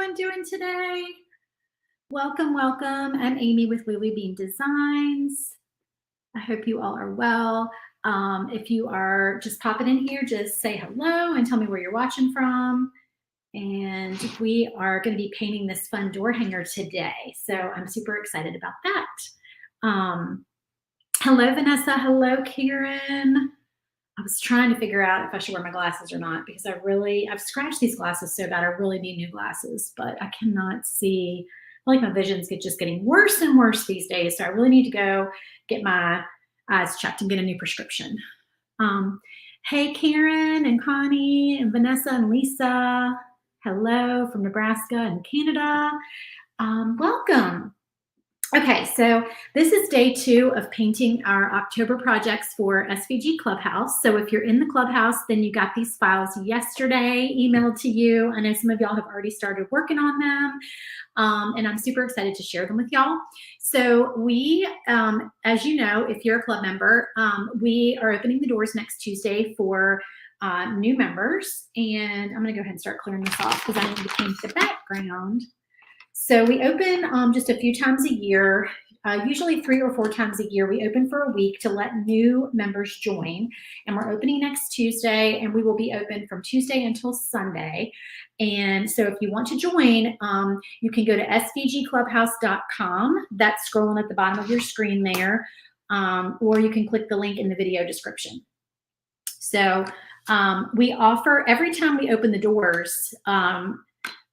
everyone doing today? Welcome, welcome. I'm Amy with Lily Bean Designs. I hope you all are well. If you are just popping in here, just say hello and tell me where you're watching from. And we are going to be painting this fun door hanger today. So I'm super excited about that. Hello, Vanessa. Hello, Karen. I was trying to figure out if I should wear my glasses or not because I've scratched these glasses so bad. I really need new glasses, but I cannot see. I feel like my vision's just getting worse and worse these days. So I really need to go get my eyes checked and get a new prescription. Hey, Karen and Connie and Vanessa and Lisa. Hello from Nebraska and Canada. Welcome. Okay, so this is day 2 of painting our October projects for SVG Clubhouse. So if you're in the Clubhouse, then you got these files yesterday emailed to you. I know some of y'all have already started working on them, and I'm super excited to share them with y'all. So we, as you know, if you're a club member, we are opening the doors next Tuesday for new members. And I'm going to go ahead and start clearing this off because I need to paint the background. So we open just a few times a year, usually 3 or 4 times a year. We open for a week to let new members join. And we're opening next Tuesday, and we will be open from Tuesday until Sunday. And so if you want to join, you can go to svgclubhouse.com. That's scrolling at the bottom of your screen there. Or you can click the link in the video description. So we offer, every time we open the doors,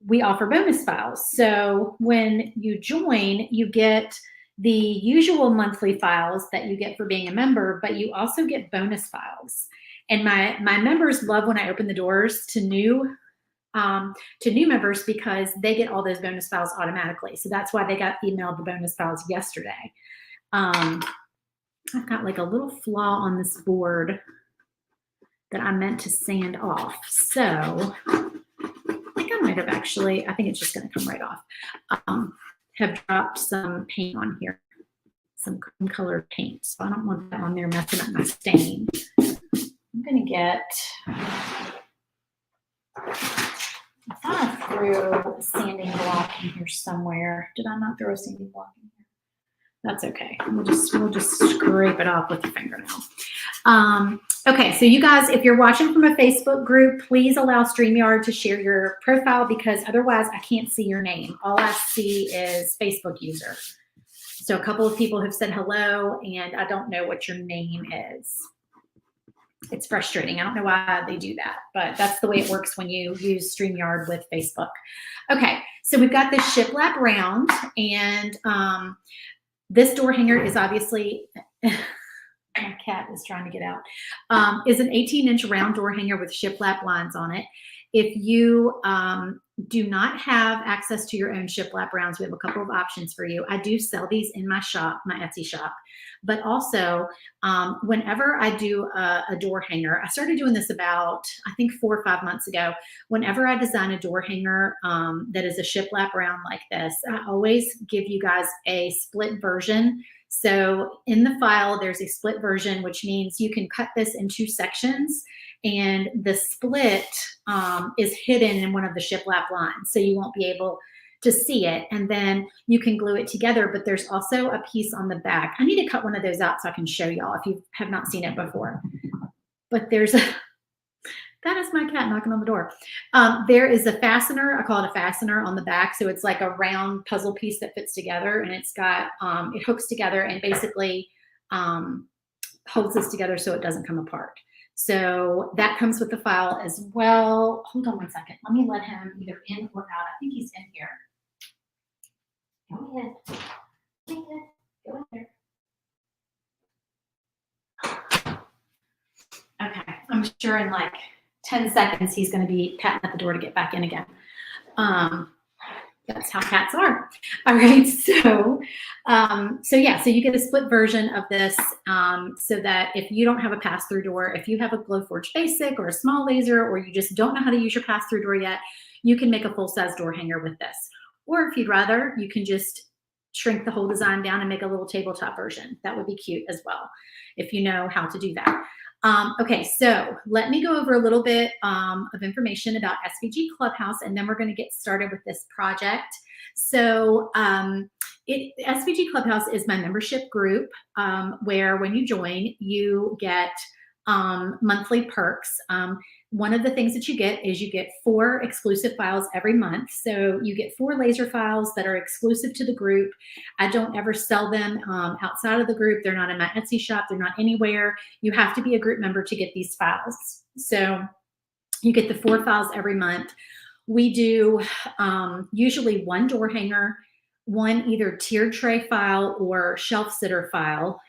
we offer bonus files. So when you join, you get the usual monthly files that you get for being a member, but you also get bonus files. And my members love when I open the doors to new members because they get all those bonus files automatically. So that's why they got emailed the bonus files yesterday. I've got like a little flaw on this board that I meant to sand off. So I think it's just going to come right off. Have dropped some paint on here, some cream colored paint. So I don't want that on there messing up my stain. I'm going to get, I thought I threw a sanding block in here somewhere. Did I not throw a sanding block in here? That's okay. We'll just scrape it off with the fingernail. Okay, so you guys, if you're watching from a Facebook group, please allow StreamYard to share your profile because otherwise I can't see your name. All I see is Facebook user. So a couple of people have said hello, and I don't know what your name is. It's frustrating. I don't know why they do that, but that's the way it works when you use StreamYard with Facebook. Okay, so we've got this shiplap round, and this door hanger is obviously... My cat is trying to get out, is an 18-inch round door hanger with shiplap lines on it. If you do not have access to your own shiplap rounds, we have a couple of options for you. I do sell these in my shop, my Etsy shop, but also whenever I do a door hanger, I started doing this about, I think 4 or 5 months ago. Whenever I design a door hanger that is a shiplap round like this, I always give you guys a split version. So in the file, there's a split version, which means you can cut this in 2 sections, and the split is hidden in one of the shiplap lines, so you won't be able to see it. And then you can glue it together, but there's also a piece on the back. I need to cut one of those out so I can show y'all if you have not seen it before. But there's a... That is my cat knocking on the door. There is a fastener, I call it a fastener on the back. So it's like a round puzzle piece that fits together, and it's got, it hooks together and basically holds this together so it doesn't come apart. So that comes with the file as well. Hold on one second. Let me let him either in or out. I think he's in here. Go ahead. Go in there. Okay, I'm sure in like 10 seconds, he's going to be patting at the door to get back in again. That's how cats are. All right, so you get a split version of this so that if you don't have a pass-through door, if you have a Glowforge Basic or a small laser, or you just don't know how to use your pass-through door yet, you can make a full-size door hanger with this. Or if you'd rather, you can just shrink the whole design down and make a little tabletop version. That would be cute as well, if you know how to do that. Okay, so let me go over a little bit of information about SVG Clubhouse, and then we're going to get started with this project. So SVG Clubhouse is my membership group where when you join, you get monthly perks. One of the things that you get is you get 4 exclusive files every month. So you get 4 laser files that are exclusive to the group. I don't ever sell them outside of the group. They're not in my Etsy shop. They're not anywhere. You have to be a group member to get these files. So you get the 4 files every month. We do usually 1 door hanger, 1 either tiered tray file or shelf sitter file.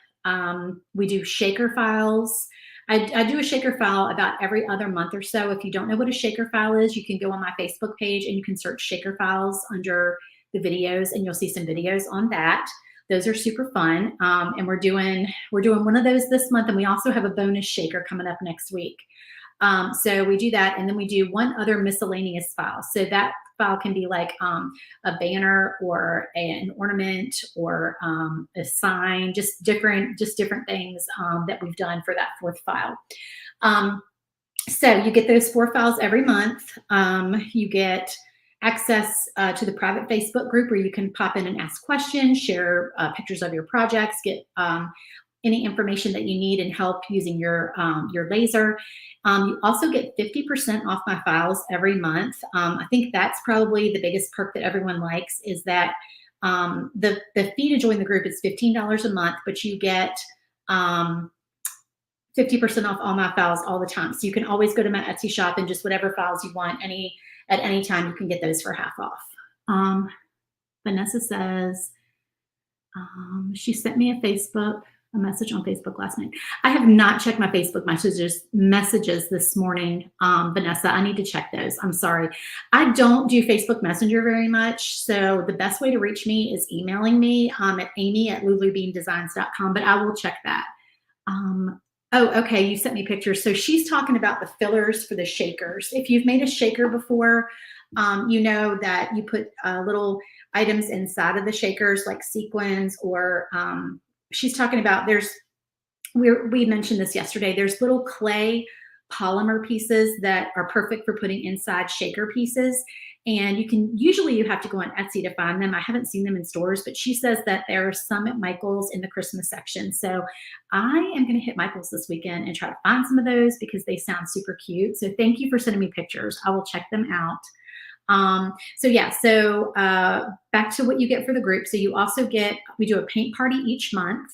We do shaker files. I do a shaker file about every other month or so. If you don't know what a shaker file is, you can go on my Facebook page and you can search shaker files under the videos, and you'll see some videos on that. Those are super fun. And we're doing one of those this month, and we also have a bonus shaker coming up next week. So we do that, and then we do 1 other miscellaneous file. So that file can be like a banner or an ornament or a sign, just different things that we've done for that 4th file. So you get those 4 files every month. You get access to the private Facebook group where you can pop in and ask questions, share pictures of your projects, get any information that you need and help using your laser. You also get 50% off my files every month. I think that's probably the biggest perk that everyone likes, is that the fee to join the group is $15 a month, but you get 50% off all my files all the time. So you can always go to my Etsy shop and just whatever files you want at any time, you can get those for half off. Vanessa says, she sent me a message on Facebook last night. I have not checked my Facebook messages this morning, Vanessa. I need to check those. I'm sorry. I don't do Facebook Messenger very much, so the best way to reach me is emailing me at amy@lulubeandesigns.com, but I will check that. Oh, okay, you sent me pictures. So she's talking about the fillers for the shakers. If you've made a shaker before, you know that you put little items inside of the shakers like sequins, or she's talking about we mentioned this yesterday. There's little clay polymer pieces that are perfect for putting inside shaker pieces. And usually you have to go on Etsy to find them. I haven't seen them in stores, but she says that there are some at Michael's in the Christmas section. So I am going to hit Michael's this weekend and try to find some of those because they sound super cute. So thank you for sending me pictures. I will check them out. So back to what you get for the group. So you also we do a paint party each month.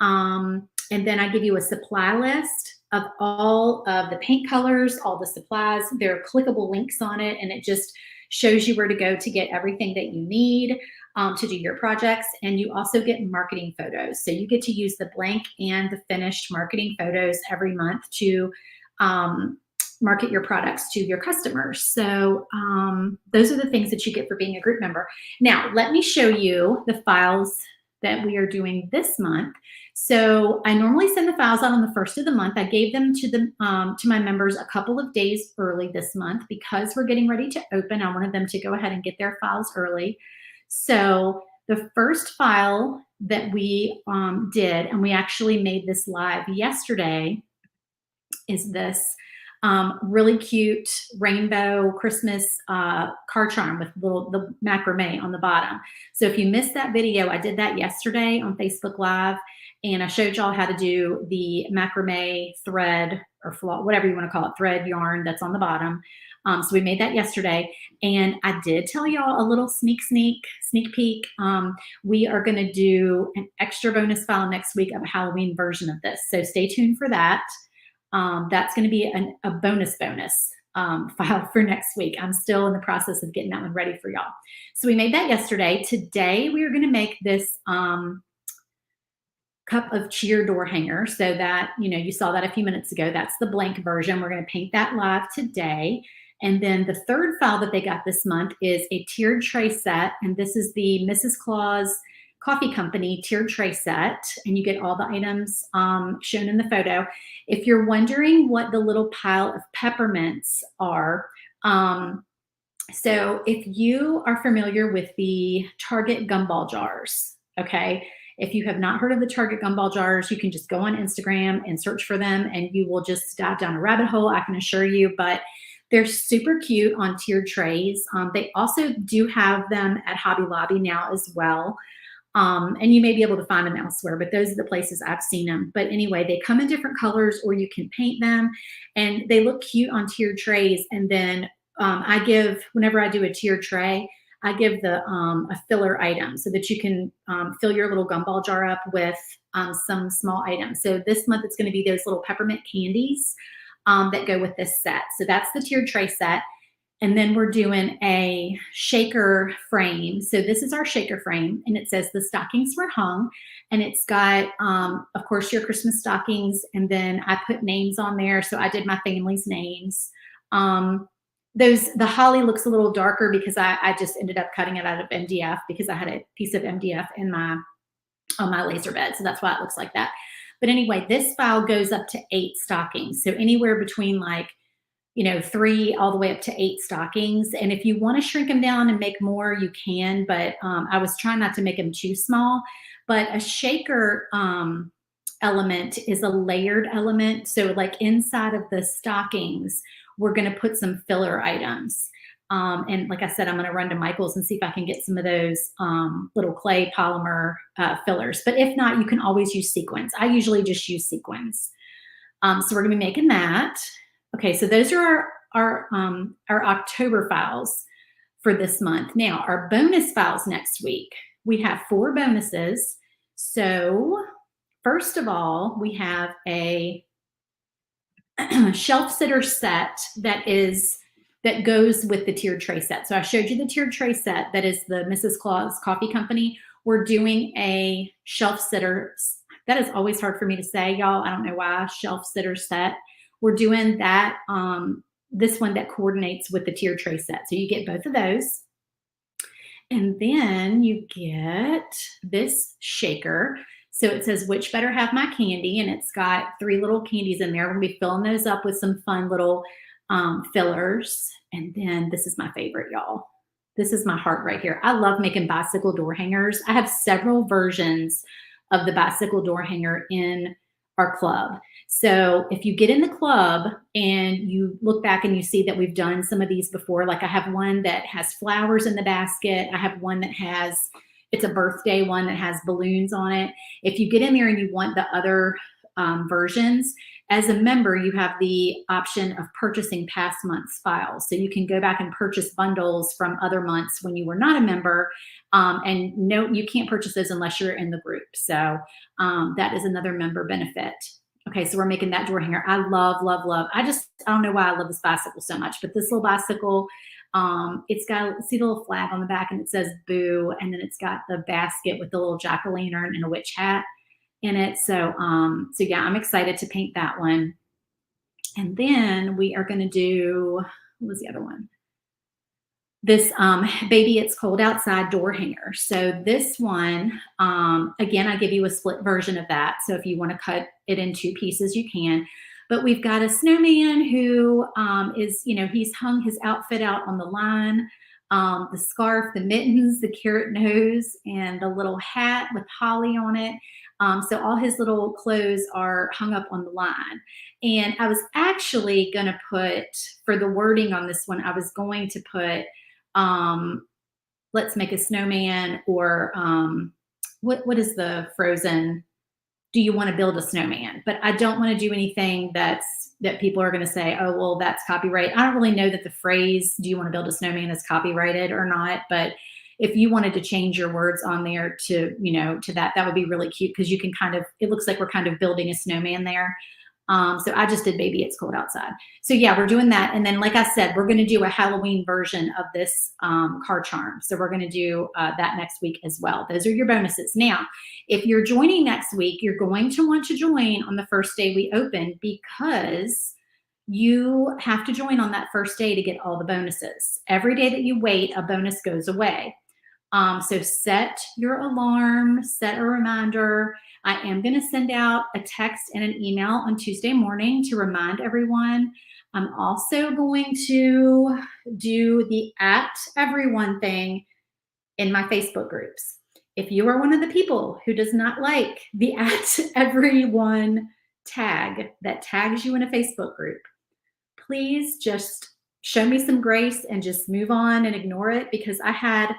And then I give you a supply list of all of the paint colors, all the supplies. There are clickable links on it, and it just shows you where to go to get everything that you need to do your projects. And you also get marketing photos. So you get to use the blank and the finished marketing photos every month to market your products to your customers. So those are the things that you get for being a group member. Now, let me show you the files that we are doing this month. So I normally send the files out on the 1st of the month. I gave them to my members a couple of days early this month because we're getting ready to open. I wanted them to go ahead and get their files early. So the first file that we did, and we actually made this live yesterday, is this really cute rainbow Christmas car charm with the macrame on the bottom. So if you missed that video, I did that yesterday on Facebook Live, and I showed y'all how to do the macrame thread or whatever you want to call it, thread yarn that's on the bottom. So we made that yesterday, and I did tell y'all a little sneak peek. We are going to do an extra bonus file next week of a Halloween version of this. So stay tuned for that. That's going to be a bonus file for next week. I'm still in the process of getting that one ready for y'all. So we made that yesterday. Today we are going to make this cup of cheer door hanger. So that, you saw that a few minutes ago. That's the blank version. We're going to paint that live today. And then the third file that they got this month is a tiered tray set. And this is the Mrs. Claus Coffee Company tiered tray set, and you get all the items shown in the photo. If you're wondering what the little pile of peppermints are, so if you are familiar with the Target gumball jars, okay, If you have not heard of the Target gumball jars, you can just go on Instagram and search for them and you will just dive down a rabbit hole, I can assure you. But they're super cute on tiered trays. They also do have them at Hobby Lobby now as well. And you may be able to find them elsewhere, but those are the places I've seen them. But anyway, they come in different colors or you can paint them and they look cute on tiered trays. And then I give, whenever I do a tiered tray, I give a filler item so that you can fill your little gumball jar up with some small items. So this month it's going to be those little peppermint candies that go with this set. So that's the tiered tray set. And then we're doing a shaker frame. So this is our shaker frame and it says the stockings were hung and it's got, of course, your Christmas stockings. And then I put names on there. So I did my family's names. The holly looks a little darker because I just ended up cutting it out of MDF because I had a piece of MDF on my laser bed. So that's why it looks like that. But anyway, this file goes up to 8 stockings. So anywhere between 3 all the way up to 8 stockings. And if you want to shrink them down and make more, you can, but I was trying not to make them too small. But a shaker element is a layered element. So like inside of the stockings, we're going to put some filler items. And like I said, I'm going to run to Michael's and see if I can get some of those little clay polymer fillers. But if not, you can always use sequins. I usually just use sequins. So we're going to be making that. Okay, so those are our October files for this month. Now, our bonus files next week, we have 4 bonuses. So first of all, we have a shelf sitter set that goes with the tiered tray set. So I showed you the tiered tray set. That is the Mrs. Claus Coffee Company. We're doing a shelf sitter. That is always hard for me to say, y'all. I don't know why. Shelf sitter set. We're doing that, this one that coordinates with the tiered tray set. So you get both of those. And then you get this shaker. So it says, which better have my candy? And it's got 3 little candies in there. We're going to be filling those up with some fun little fillers. And then this is my favorite, y'all. This is my heart right here. I love making bicycle door hangers. I have several versions of the bicycle door hanger in our club. So if you get in the club and you look back and you see that we've done some of these before, like I have one that has flowers in the basket. I have one that it's a birthday one that has balloons on it. If you get in there and you want the other versions, as a member, you have the option of purchasing past month's files. So you can go back and purchase bundles from other months when you were not a member. And no, you can't purchase those unless you're in the group. So that is another member benefit. Okay, so we're making that door hanger. I love, love, love. I don't know why I love this bicycle so much, but this little bicycle, it's got, see the little flag on the back and it says boo. And then it's got the basket with the little jack-o'-lantern and a witch hat in it. So yeah, I'm excited to paint that one. And then we are going to do, what was the other one? This Baby It's Cold Outside door hanger. So this one, again, I give you a split version of that. So if you want to cut it in 2 pieces, you can. But we've got a snowman who is, he's hung his outfit out on the line, the scarf, the mittens, the carrot nose, and the little hat with holly on it. So all his little clothes are hung up on the line. And I was actually going to put, for the wording on this one, I was going to put, let's make a snowman, or what is the Frozen? Do you want to build a snowman? But I don't want to do anything that people are going to say, oh, well, that's copyright. I don't really know that the phrase, do you want to build a snowman, is copyrighted or not. But if you wanted to change your words on there to, to that would be really cute, because you can it looks like we're kind of building a snowman there. So I just did Baby It's Cold Outside. So yeah, we're doing that. And then, like I said, we're going to do a Halloween version of this card charm. So we're going to do that next week as well. Those are your bonuses. Now, if you're joining next week, you're going to want to join on the first day we open, because you have to join on that first day to get all the bonuses. Every day that you wait, a bonus goes away. So set your alarm, set a reminder. I am going to send out a text and an email on Tuesday morning to remind everyone. I'm also going to do the @everyone thing in my Facebook groups. if you are one of the people who does not like the @everyone tag that tags you in a Facebook group, please just show me some grace and just move on and ignore it, because I had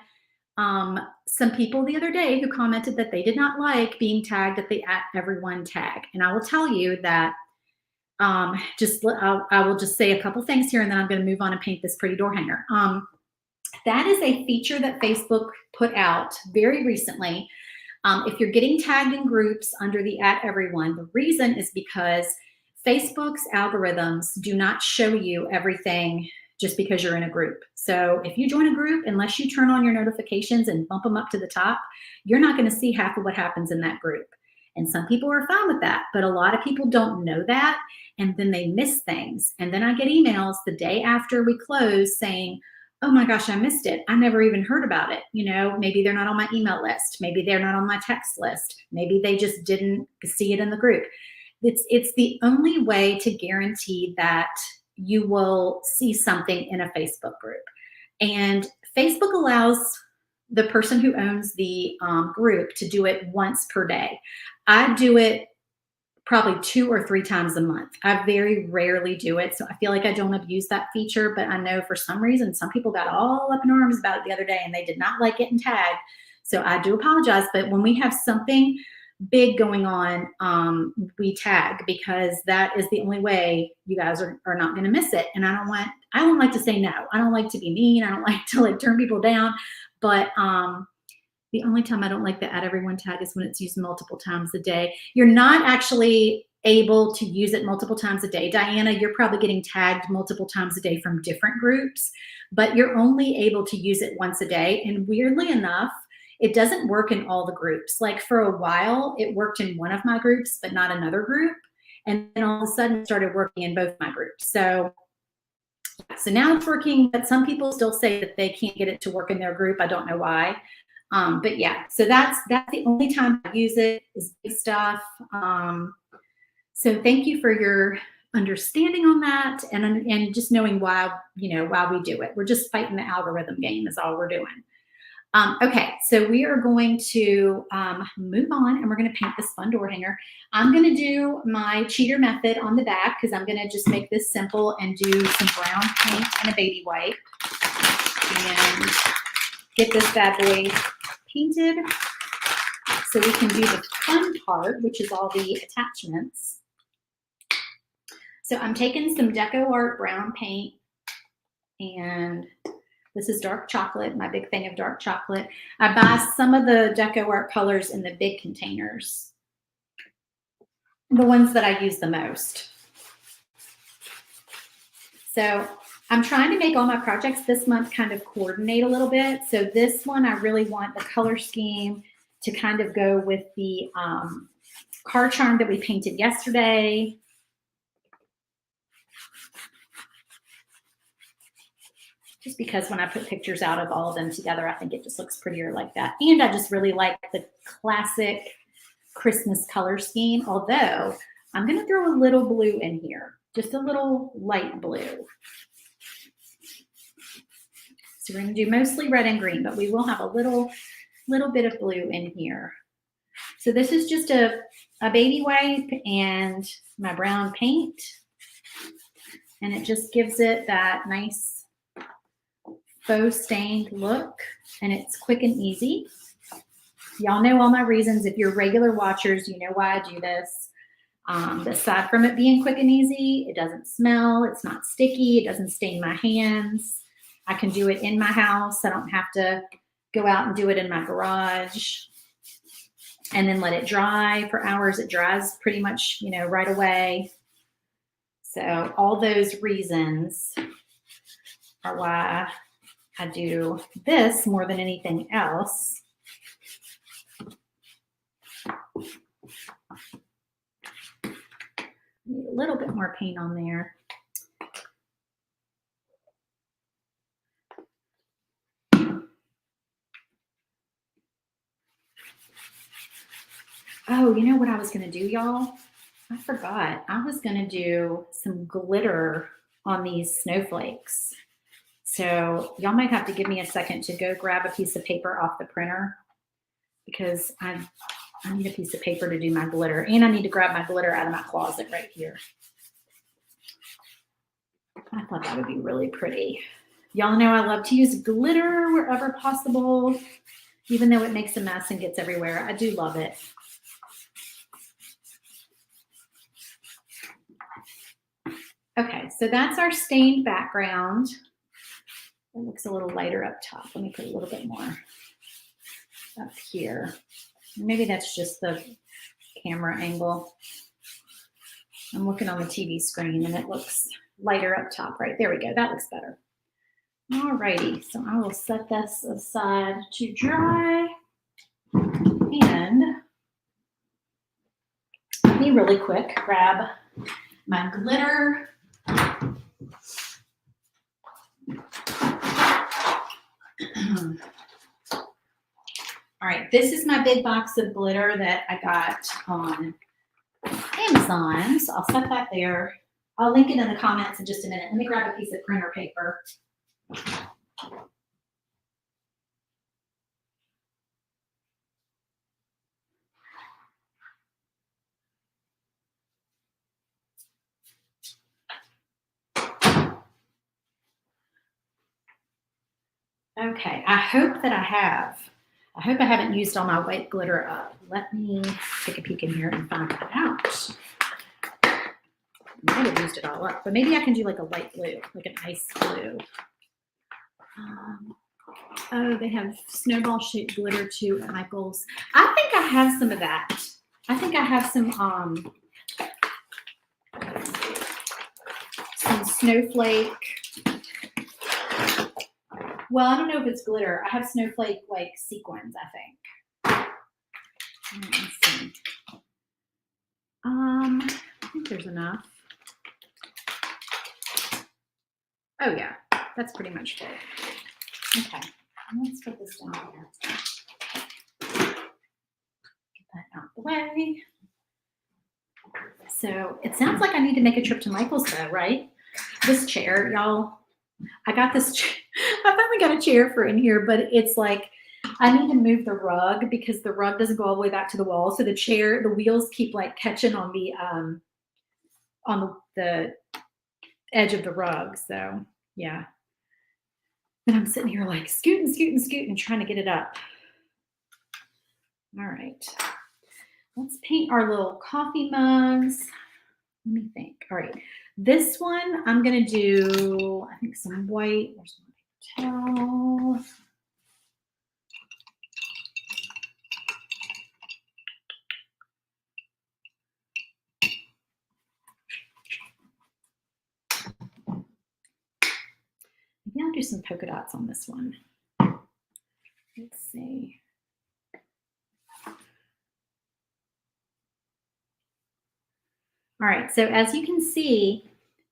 some people the other day who commented that they did not like being tagged at the @everyone tag. And I will tell you that I will just say a couple things here, and then I'm going to move on and paint this pretty door hanger. That is a feature that Facebook put out very recently. If you're getting tagged in groups under the @everyone, the reason is because Facebook's algorithms do not show you everything just because you're in a group. So if you join a group, unless you turn on your notifications and bump them up to the top, you're not going to see half of what happens in that group. And some people are fine with that, but a lot of people don't know that, and then they miss things. And then I get emails the day after we close saying, oh my gosh, I missed it. I never even heard about it. You know, maybe they're not on my email list. Maybe they're not on my text list. Maybe they just didn't see it in the group. It's the only way to guarantee that you will see something in a Facebook group. And Facebook allows the person who owns the group to do it once per day. I do it probably 2 or 3 times a month. I very rarely do it, so I feel like I don't abuse that feature, but I know for some reason some people got all up in arms about it the other day and they did not like getting tagged. So I do apologize, but when we have something big going on, we tag, because that is the only way you guys are not going to miss it. And I don't like to say no. I don't like to be mean. I don't like to like turn people down, but the only time I don't like the @everyone tag is when it's used multiple times a day. You're not actually able to use it multiple times a day. Diana, you're probably getting tagged multiple times a day from different groups, but you're only able to use it once a day. And weirdly enough, it doesn't work in all the groups. Like for a while, it worked in one of my groups, but not another group. And then all of a sudden it started working in both my groups. So now it's working, but some people still say that they can't get it to work in their group. I don't know why. But yeah, so that's the only time I use it, is big stuff. So thank you for your understanding on that, and just knowing why we do it. We're just fighting the algorithm game is all we're doing. Okay, so we are going to move on, and we're going to paint this fun door hanger. I'm going to do my cheater method on the back, because I'm going to just make this simple and do some brown paint and a baby wipe and get this bad boy painted so we can do the fun part, which is all the attachments. So I'm taking some Deco Art brown paint, and this is dark chocolate, my big thing of dark chocolate. I buy some of the Deco Art colors in the big containers, the ones that I use the most. So I'm trying to make all my projects this month kind of coordinate a little bit. So this one, I really want the color scheme to kind of go with the car charm that we painted yesterday. Just because when I put pictures out of all of them together, I think it just looks prettier like that. And I just really like the classic Christmas color scheme, although I'm going to throw a little blue in here, just a little light blue. So we're going to do mostly red and green, but we will have a little bit of blue in here. So this is just a baby wipe and my brown paint, and it just gives it that nice faux stained look, and it's quick and easy. Y'all know all my reasons. If you're regular watchers, you know why I do this. Aside from it being quick and easy, it doesn't smell, it's not sticky, it doesn't stain my hands. I can do it in my house. I don't have to go out and do it in my garage and then let it dry for hours. It dries pretty much, right away. So all those reasons are why I do this more than anything else. Need a little bit more paint on there. Oh, you know what I was going to do, y'all? I forgot. I was going to do some glitter on these snowflakes. So y'all might have to give me a second to go grab a piece of paper off the printer. because I need a piece of paper to do my glitter, and I need to grab my glitter out of my closet right here. I thought that would be really pretty. Y'all know I love to use glitter wherever possible, even though it makes a mess and gets everywhere. I do love it. Okay, so that's our stained background. It looks a little lighter up top. Let me put a little bit more up here. Maybe that's just the camera angle. I'm looking on the TV screen and it looks lighter up top, right? There we go. That looks better. All righty. So I will set this aside to dry. And let me really quick grab my glitter. All right, this is my big box of glitter that I got on Amazon. So I'll set that there. I'll link it in the comments in just a minute. Let me grab a piece of printer paper. Okay, I hope I haven't used all my white glitter up. Let me take a peek in here and find that out. I might have used it all up, but maybe I can do like a light blue, like an ice blue. Oh, they have snowball shaped glitter too at Michael's. I think I have some of that. I think I have some snowflake. Well, I don't know if it's glitter. I have snowflake like sequins, I think. Let's see. I think there's enough. Oh yeah, that's pretty much full. Okay, let's put this down here. Get that out the way. So it sounds like I need to make a trip to Michael's though, right? This chair, y'all. I got this. I finally got a chair for in here, but it's like I need to move the rug because the rug doesn't go all the way back to the wall. So the wheels keep like catching on the edge of the rug. So yeah. And I'm sitting here like scooting, trying to get it up. All right. Let's paint our little coffee mugs. Let me think. All right. This one, I'm going to do, I think, some white. There's my towel. Maybe I'll do some polka dots on this one. Let's see. All right, so as you can see,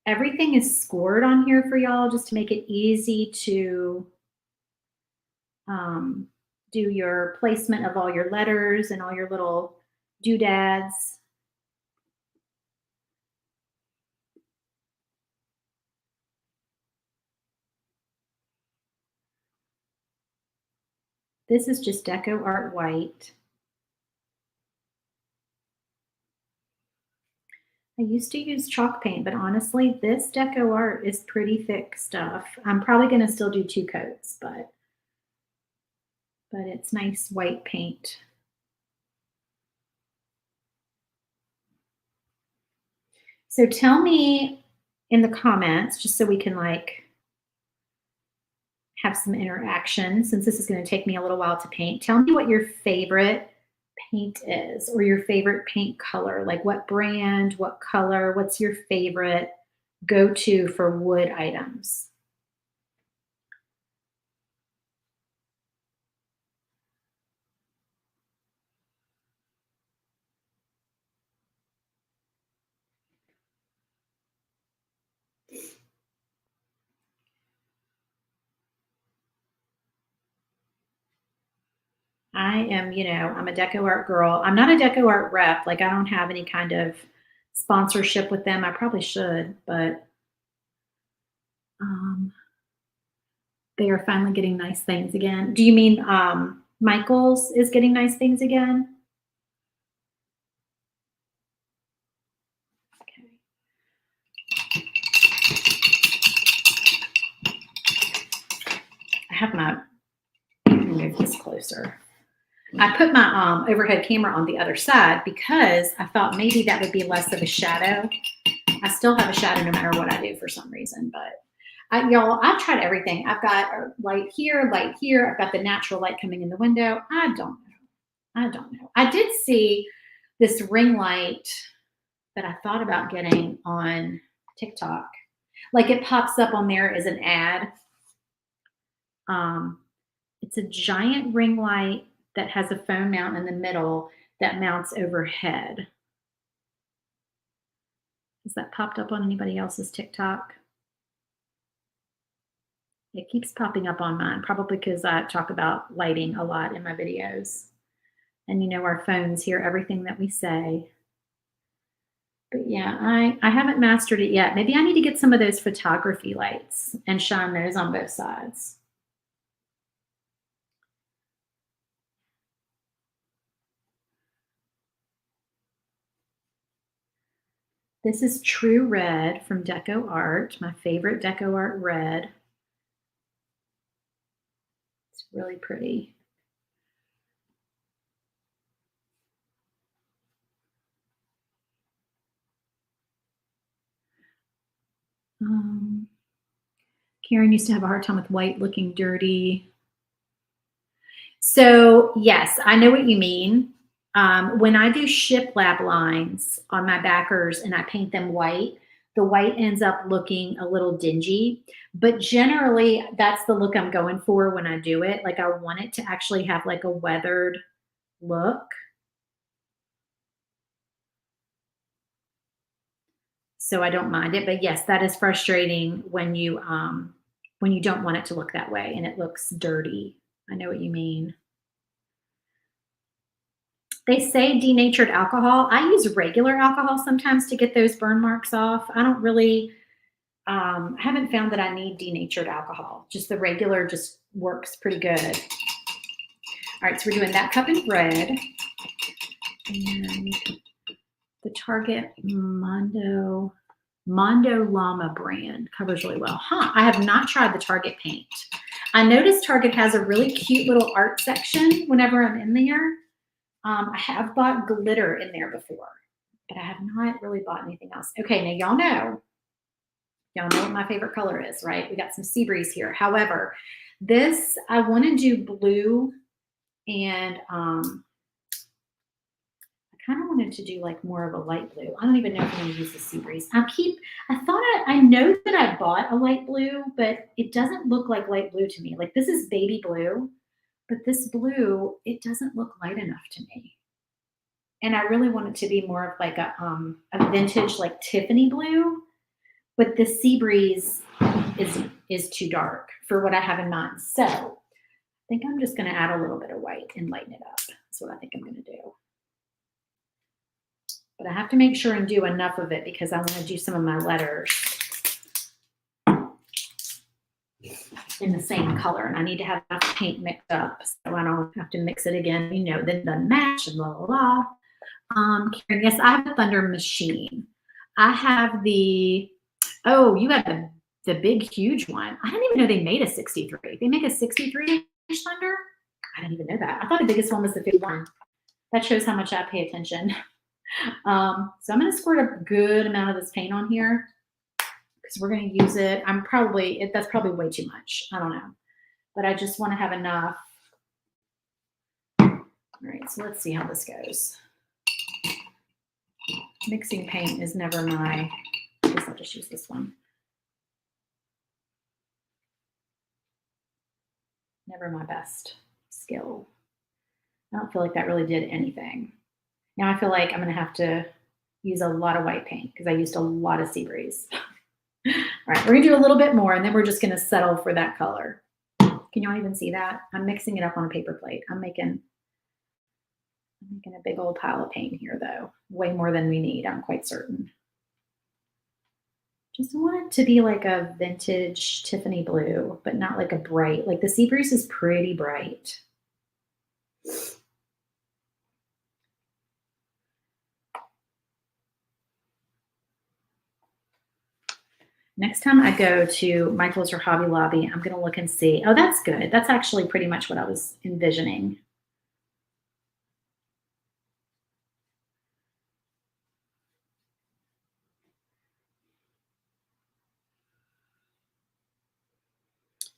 everything is scored on here for y'all just to make it easy to do your placement of all your letters and all your little doodads. This is just Deco Art White. I used to use chalk paint, but honestly, this Deco Art is pretty thick stuff. I'm probably going to still do 2 coats, but it's nice white paint. So tell me in the comments, just so we can like have some interaction, since this is going to take me a little while to paint. Tell me what your favorite paint is, or your favorite paint color, like what brand, what color, what's your favorite go-to for wood items? I am, I'm a Deco Art girl. I'm not a Deco Art rep. Like I don't have any kind of sponsorship with them. I probably should, but they are finally getting nice things again. Do you mean Michael's is getting nice things again. Okay. I have my, let me move this closer. I put my overhead camera on the other side because I thought maybe that would be less of a shadow. I still have a shadow no matter what I do for some reason, but y'all, I've tried everything. I've got a light here. I've got the natural light coming in the window. I don't know. I did see this ring light that I thought about getting on TikTok. Like it pops up on there as an ad. It's a giant ring light that has a phone mount in the middle that mounts overhead. Has that popped up on anybody else's TikTok? It keeps popping up on mine, probably because I talk about lighting a lot in my videos. And you know, our phones hear everything that we say. But yeah, I haven't mastered it yet. Maybe I need to get some of those photography lights and shine those on both sides. This is True Red from Deco Art, my favorite Deco Art red. It's really pretty. Karen used to have a hard time with white looking dirty. So yes, I know what you mean. When I do shiplap lines on my backers and I paint them white, the white ends up looking a little dingy, but generally that's the look I'm going for when I do it. Like I want it to actually have like a weathered look. So I don't mind it, but yes, that is frustrating when you don't want it to look that way and it looks dirty. I know what you mean. They say denatured alcohol. I use regular alcohol sometimes to get those burn marks off. I don't really, I haven't found that I need denatured alcohol. Just the regular just works pretty good. All right, so we're doing that cup in red. And the Target Mondo Llama brand covers really well. I have not tried the Target paint. I noticed Target has a really cute little art section whenever I'm in there. I have bought glitter in there before, but I have not really bought anything else. Okay, now y'all know what my favorite color is, right? We got some sea breeze here. However, this, I want to do blue and I kind of wanted to do like more of a light blue. I don't even know if I'm going to use the sea breeze. I know that I bought a light blue, but it doesn't look like light blue to me. Like this is baby blue. But this blue, it doesn't look light enough to me. And I really want it to be more of like a vintage, like Tiffany blue. But the sea breeze is too dark for what I have in mind. So I think I'm just going to add a little bit of white and lighten it up. That's what I think I'm going to do. But I have to make sure and do enough of it because I want to do some of my letters in the same color, and I need to have enough paint mixed up so I don't have to mix it again, you know, then it doesn't match and blah, blah, blah. Karen, yes, I have a Thunder machine. I have the, oh, you got the big, huge one. I didn't even know they made a 63. They make a 63-inch Thunder? I didn't even know that. I thought the biggest one was the 51. That shows how much I pay attention. So I'm going to squirt a good amount of this paint on here because we're going to use it. That's probably way too much. I don't know. But I just want to have enough. All right, so let's see how this goes. Mixing paint is never I guess I'll just use this one. Never my best skill. I don't feel like that really did anything. Now I feel like I'm going to have to use a lot of white paint because I used a lot of sea breeze. All right, we're going to do a little bit more, and then we're just going to settle for that color. Can y'all even see that? I'm mixing it up on a paper plate. I'm making a big old pile of paint here, though. Way more than we need, I'm quite certain. Just want it to be like a vintage Tiffany blue, but not like a bright. Like the sea breeze is pretty bright. Next time I go to Michael's or Hobby Lobby, I'm going to look and see. Oh, that's good. That's actually pretty much what I was envisioning.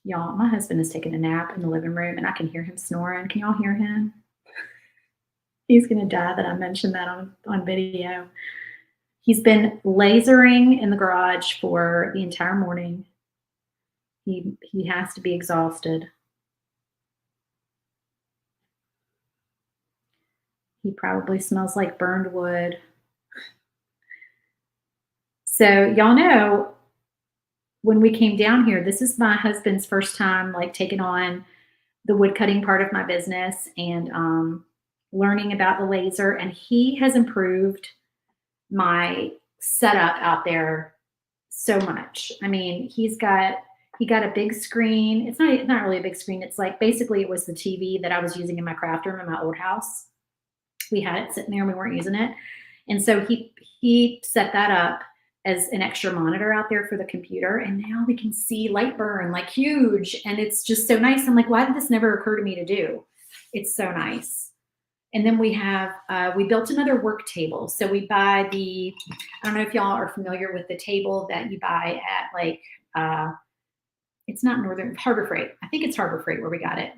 Y'all, my husband is taking a nap in the living room and I can hear him snoring. Can y'all hear him? He's going to die that I mentioned that on video. He's been lasering in the garage for the entire morning. He has to be exhausted. He probably smells like burned wood. So y'all know, when we came down here, this is my husband's first time like taking on the wood cutting part of my business and learning about the laser, and he has improved my setup out there so much. I mean, he got a big screen. It's not really a big screen. It's like basically it was the TV that I was using in my craft room in my old house. We had it sitting there and we weren't using it. And so he set that up as an extra monitor out there for the computer. And now we can see light burn like huge. And it's just so nice. I'm like, why did this never occur to me to do? It's so nice. And then we have, we built another work table. So we buy I don't know if y'all are familiar with the table that you buy at like, it's not Harbor Freight. I think it's Harbor Freight where we got it.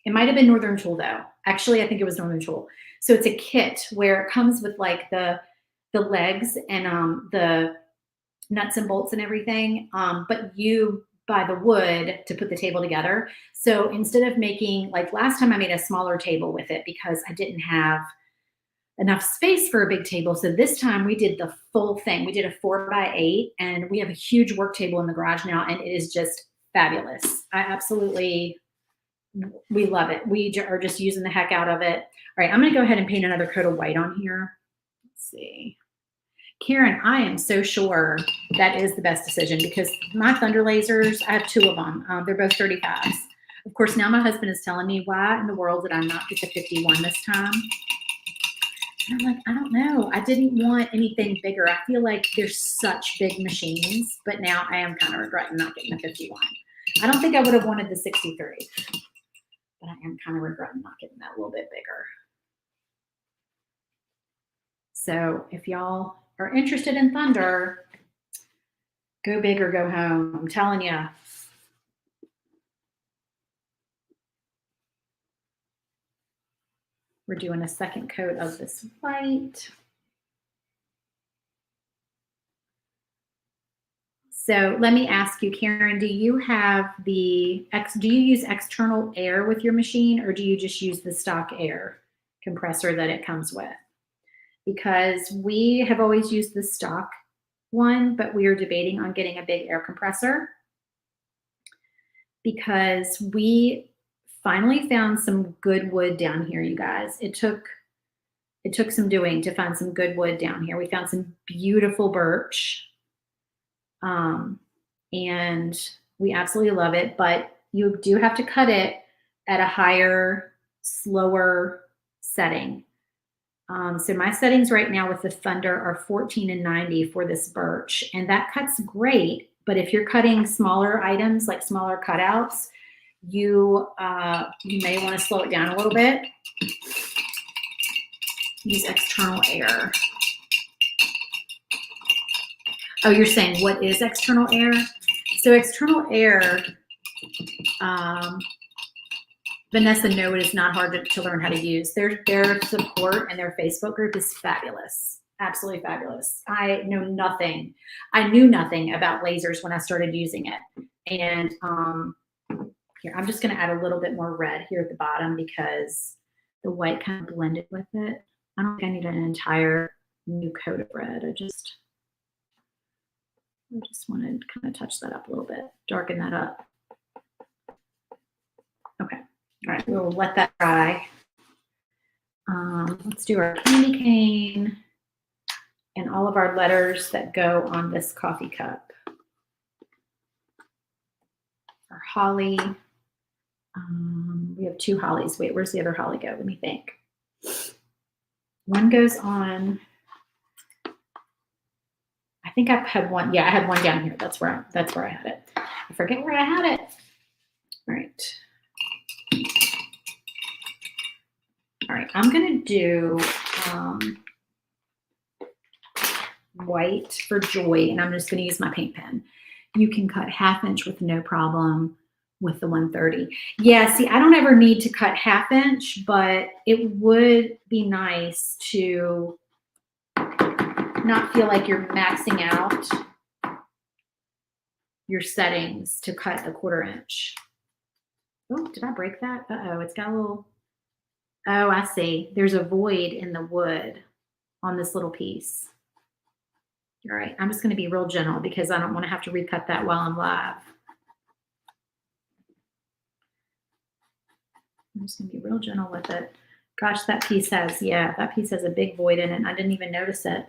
It might've been Northern Tool though. Actually, I think it was Northern Tool. So it's a kit where it comes with like the legs and the nuts and bolts and everything. But you buy the wood to put the table together. So instead of making, like last time I made a smaller table with it because I didn't have enough space for a big table. So this time we did the full thing. We did a 4x8 and we have a huge work table in the garage now. And it is just fabulous. We love it. We are just using the heck out of it. All right, I'm going to go ahead and paint another coat of white on here. Let's see. Karen, I am so sure that is the best decision because my Thunder lasers, I have 2 of them. They're both 35s. Of course, now my husband is telling me why in the world did I not get the 51 this time? And I'm like, I don't know. I didn't want anything bigger. I feel like there's such big machines, but now I am kind of regretting not getting the 51. I don't think I would have wanted the 63, but I am kind of regretting not getting that a little bit bigger. So if y'all are interested in Thunder, go big or go home. I'm telling you. We're doing a second coat of this white. So let me ask you, Karen, do you use external air with your machine or do you just use the stock air compressor that it comes with? Because we have always used the stock one, but we are debating on getting a big air compressor because we finally found some good wood down here, you guys. It took some doing to find some good wood down here. We found some beautiful birch, and we absolutely love it, but you do have to cut it at a higher, slower setting. So my settings right now with the Thunder are 14 and 90 for this birch, and that cuts great. But if you're cutting smaller items, like smaller cutouts, you may want to slow it down a little bit. Use external air. Oh, you're saying what is external air? So external air, Vanessa, no, it is not hard to learn how to use. Their support and their Facebook group is fabulous. Absolutely fabulous. I knew nothing about lasers when I started using it. And here, I'm just going to add a little bit more red here at the bottom because the white kind of blended with it. I don't think I need an entire new coat of red. I just want to kind of touch that up a little bit, darken that up. Okay. All right, we'll let that dry. Let's do our candy cane and all of our letters that go on this coffee cup. Our holly, We have 2 hollies. Wait, where's the other holly go? Let me think. One goes on. I think I had one. Yeah, I had one down here. That's where I had it. I forget where I had it. All right. All right. I'm gonna do white for joy, and I'm just gonna use my paint pen. You can cut 1/2 inch with no problem with the 130. Yeah, see, I don't ever need to cut 1/2 inch, but it would be nice to not feel like you're maxing out your settings to cut a 1/4 inch. Oh, did I break that? Uh-oh, it's got a little, oh, I see. There's a void in the wood on this little piece. All right, I'm just gonna be real gentle because I don't wanna have to recut that while I'm live. I'm just gonna be real gentle with it. Gosh, that piece has a big void in it, and I didn't even notice it.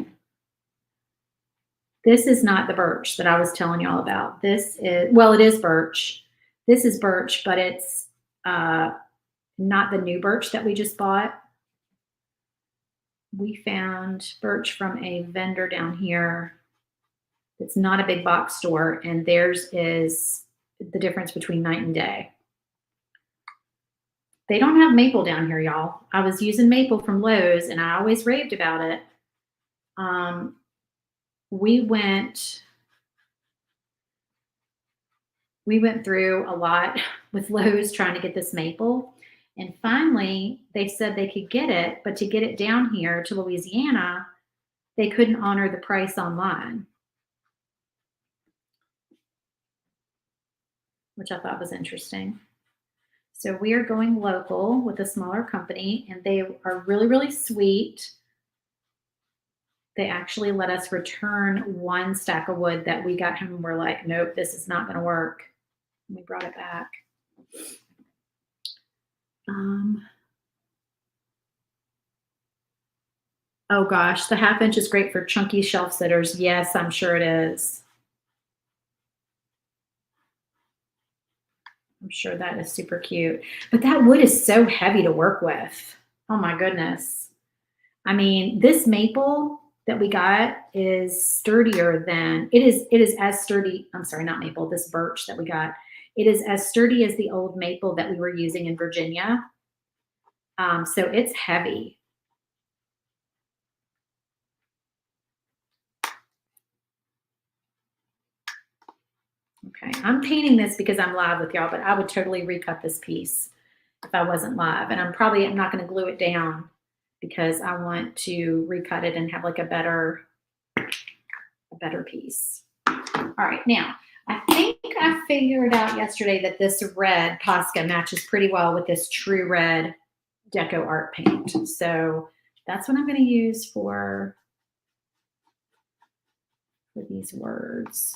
This is not the birch that I was telling y'all about. This is, well, it is birch. This is birch, but it's not the new birch that we just bought. We found birch from a vendor down here. It's not a big box store, and theirs is the difference between night and day. They don't have maple down here, y'all. I was using maple from Lowe's, and I always raved about it. We went through a lot with Lowe's trying to get this maple. And finally, they said they could get it, but to get it down here to Louisiana, they couldn't honor the price online, which I thought was interesting. So we are going local with a smaller company, and they are really, really sweet. They actually let us return one stack of wood that we got home, and we're like, nope, this is not going to work. And we brought it back. Oh gosh, the 1/2 inch is great for chunky shelf sitters. Yes, I'm sure it is. I'm sure that is super cute. But that wood is so heavy to work with. Oh my goodness. I mean, this maple that we got is sturdier than, it is as sturdy, I'm sorry, not maple, this birch that we got. It is as sturdy as the old maple that we were using in Virginia. So it's heavy. Okay, I'm painting this because I'm live with y'all, but I would totally recut this piece if I wasn't live. And I'm not going to glue it down because I want to recut it and have like a better piece. All right, now I think I figured out yesterday that this red Posca matches pretty well with this True Red Deco Art paint. So that's what I'm going to use for these words.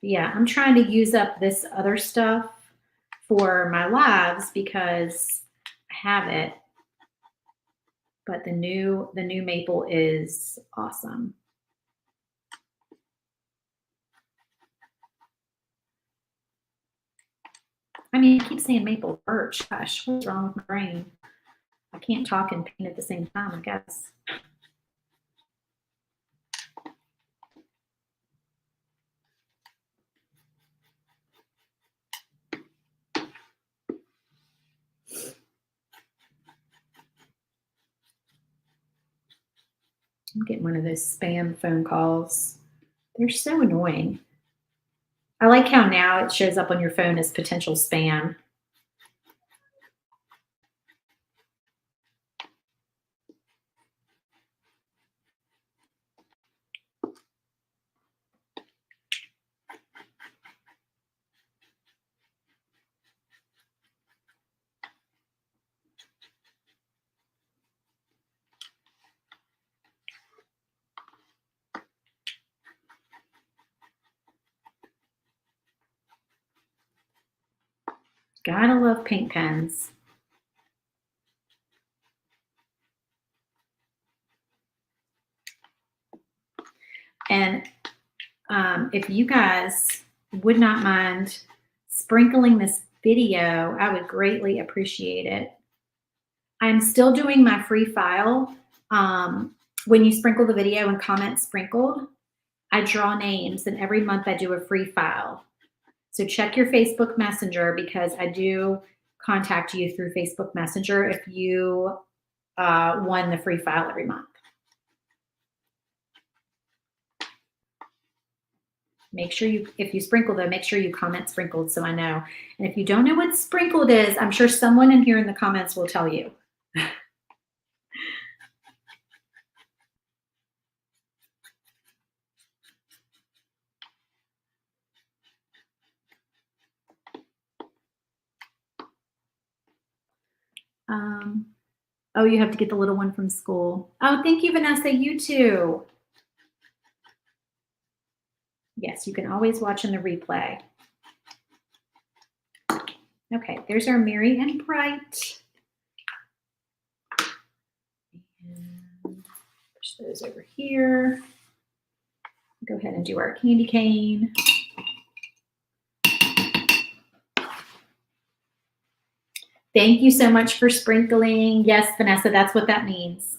Yeah, I'm trying to use up this other stuff for my lives because I have it, but the new maple is awesome. I mean, I keep saying maple birch. Gosh, what's wrong with my brain? I can't talk and paint at the same time, I guess. I'm getting one of those spam phone calls. They're so annoying. I like how now it shows up on your phone as potential spam. Gotta love paint pens. if you guys would not mind sprinkling this video, I would greatly appreciate it. I'm still doing my free file. When you sprinkle the video and comment sprinkled, I draw names, and every month I do a free file. So check your Facebook Messenger, because I do contact you through Facebook Messenger if you won the free file every month. Make sure you, if you sprinkle though, make sure you comment sprinkled so I know. And if you don't know what sprinkled is, I'm sure someone in here in the comments will tell you. Oh, you have to get the little one from school. Oh, thank you, Vanessa. You too. Yes, you can always watch in the replay. Okay, there's our Merry and Bright. And push those over here. Go ahead and do our candy cane. Thank you so much for sprinkling. Yes, Vanessa, that's what that means.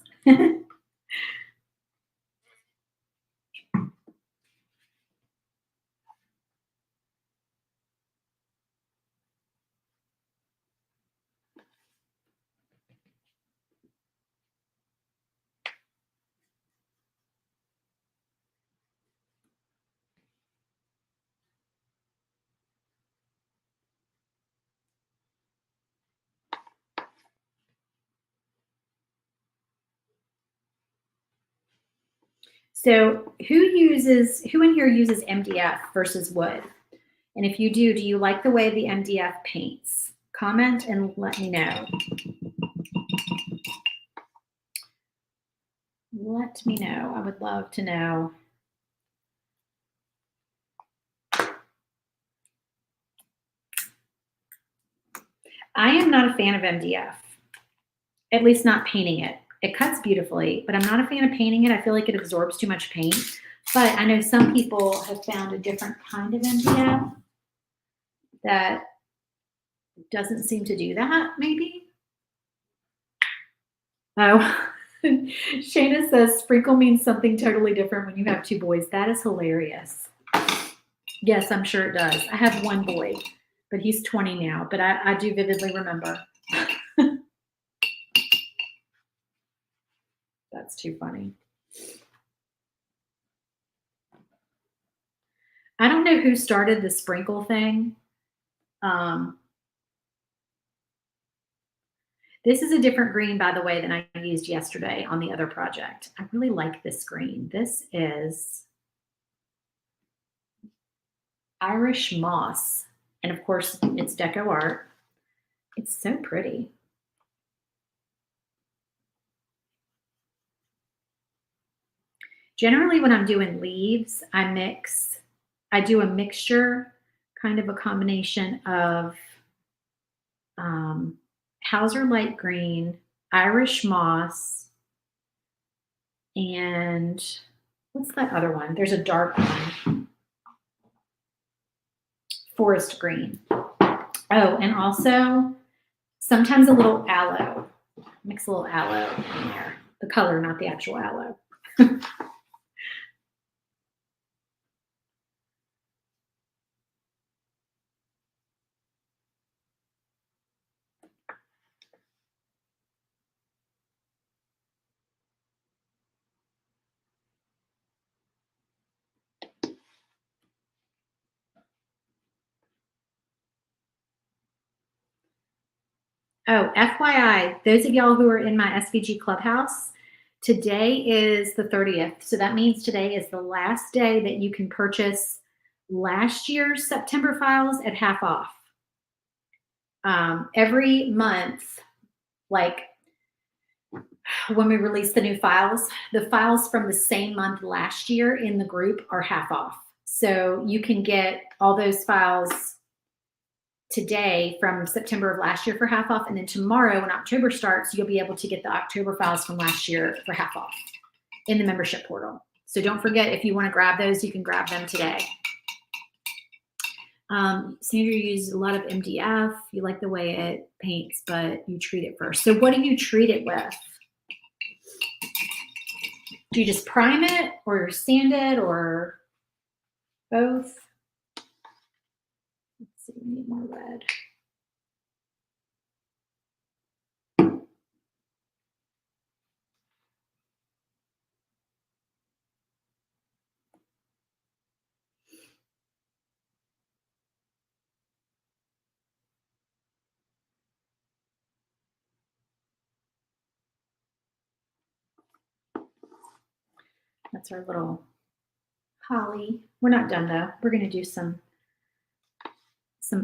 So who in here uses MDF versus wood? And if you do you like the way the MDF paints? Comment and let me know. Let me know. I would love to know. I am not a fan of MDF, at least not painting it. It cuts beautifully, but I'm not a fan of painting it. I feel like it absorbs too much paint. But I know some people have found a different kind of MDF that doesn't seem to do that, maybe. Oh, Shayna says sprinkle means something totally different when you have two boys. That is hilarious. Yes, I'm sure it does. I have one boy, but he's 20 now, but I do vividly remember. That's too funny. I don't know who started the sprinkle thing. This is a different green, by the way, than I used yesterday on the other project. I really like this green. This is Irish moss. And of course, it's deco art. It's so pretty. Generally, when I'm doing leaves, I do a mixture, kind of a combination of Hauser light green, Irish moss, and what's that other one? There's a dark one. Forest green. Oh, and also sometimes a little aloe. Mix a little aloe in there. The color, not the actual aloe. Oh, FYI, those of y'all who are in my SVG Clubhouse, today is the 30th. So that means today is the last day that you can purchase last year's September files at half off. Every month, like when we release the new files, the files from the same month last year in the group are half off. So you can get all those files today from September of last year for half off. And then tomorrow when October starts, you'll be able to get the October files from last year for half off in the membership portal. So don't forget, if you want to grab those, you can grab them today. Sandra used a lot of MDF. You like the way it paints, but you treat it first. So what do you treat it with? Do you just prime it or sand it or both? Let's see, we need more red. That's our little holly. We're not done though. We're going to do some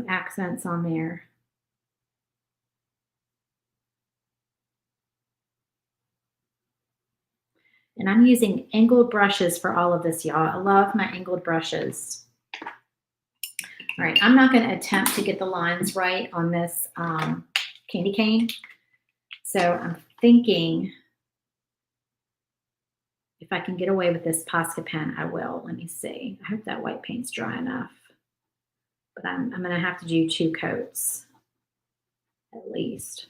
accents on there. And I'm using angled brushes for all of this, y'all. I love my angled brushes. All right, I'm not going to attempt to get the lines right on this candy cane. So I'm thinking if I can get away with this Posca pen, I will. Let me see. I hope that white paint's dry enough. But I'm going to have to do 2 coats at least.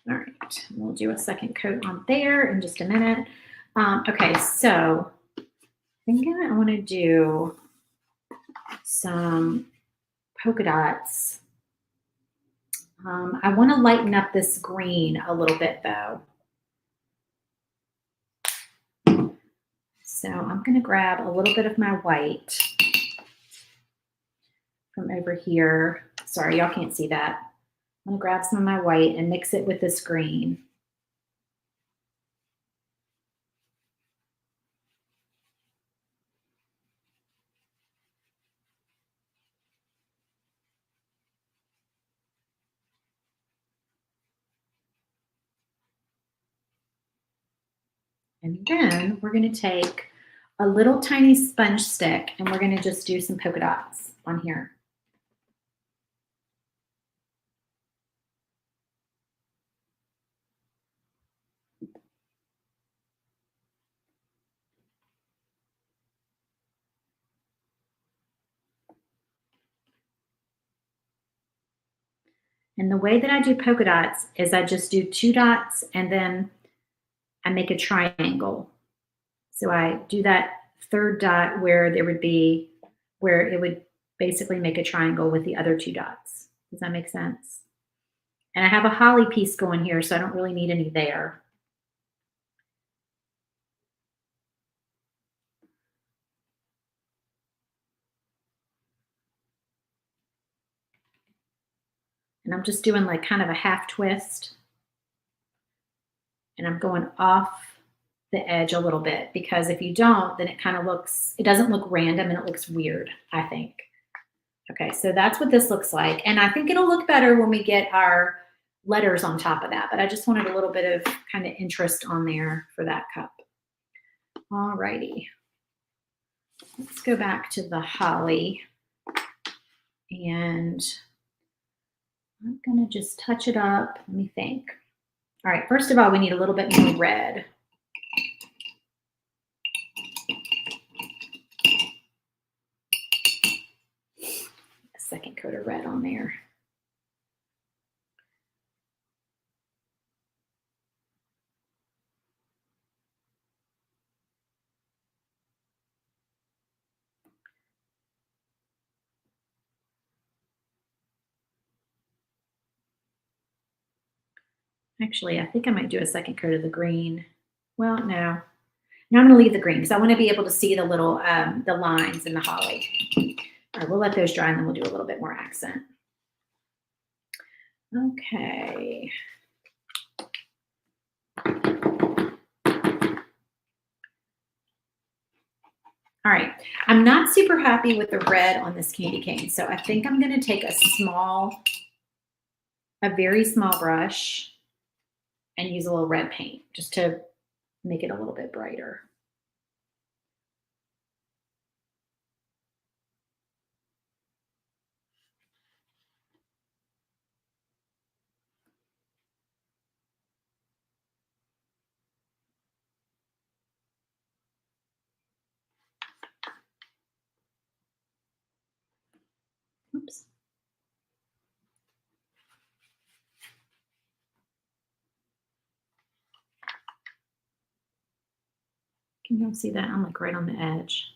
All right, we'll do a second coat on there in just a minute. Okay, so I think I want to do some polka dots. I want to lighten up this green a little bit though. So I'm going to grab a little bit of my white from over here. Sorry, y'all can't see that. I'm going to grab some of my white and mix it with this green. And then we're going to take a little tiny sponge stick and we're going to just do some polka dots on here. And the way that I do polka dots is I just do 2 dots and then I make a triangle. So I do that 3rd dot where it would basically make a triangle with the other 2 dots. Does that make sense? And I have a holly piece going here, so I don't really need any there. And I'm just doing like kind of a half twist. And I'm going off the edge a little bit because if you don't, then it doesn't look random and it looks weird, I think. Okay, so that's what this looks like. And I think it'll look better when we get our letters on top of that, but I just wanted a little bit of kind of interest on there for that cup. All righty. Let's go back to the holly. And I'm going to just touch it up. Let me think. All right, first of all, we need a little bit more red. A second coat of red on there. Actually, I think I might do a second coat of the green. Well, no. Now I'm going to leave the green because I want to be able to see the little the lines in the holly. All right, we'll let those dry and then we'll do a little bit more accent. Okay. All right, I'm not super happy with the red on this candy cane, so I think I'm going to take a small a very small brush and use a little red paint just to make it a little bit brighter. Oops. Can you all see that? I'm like right on the edge.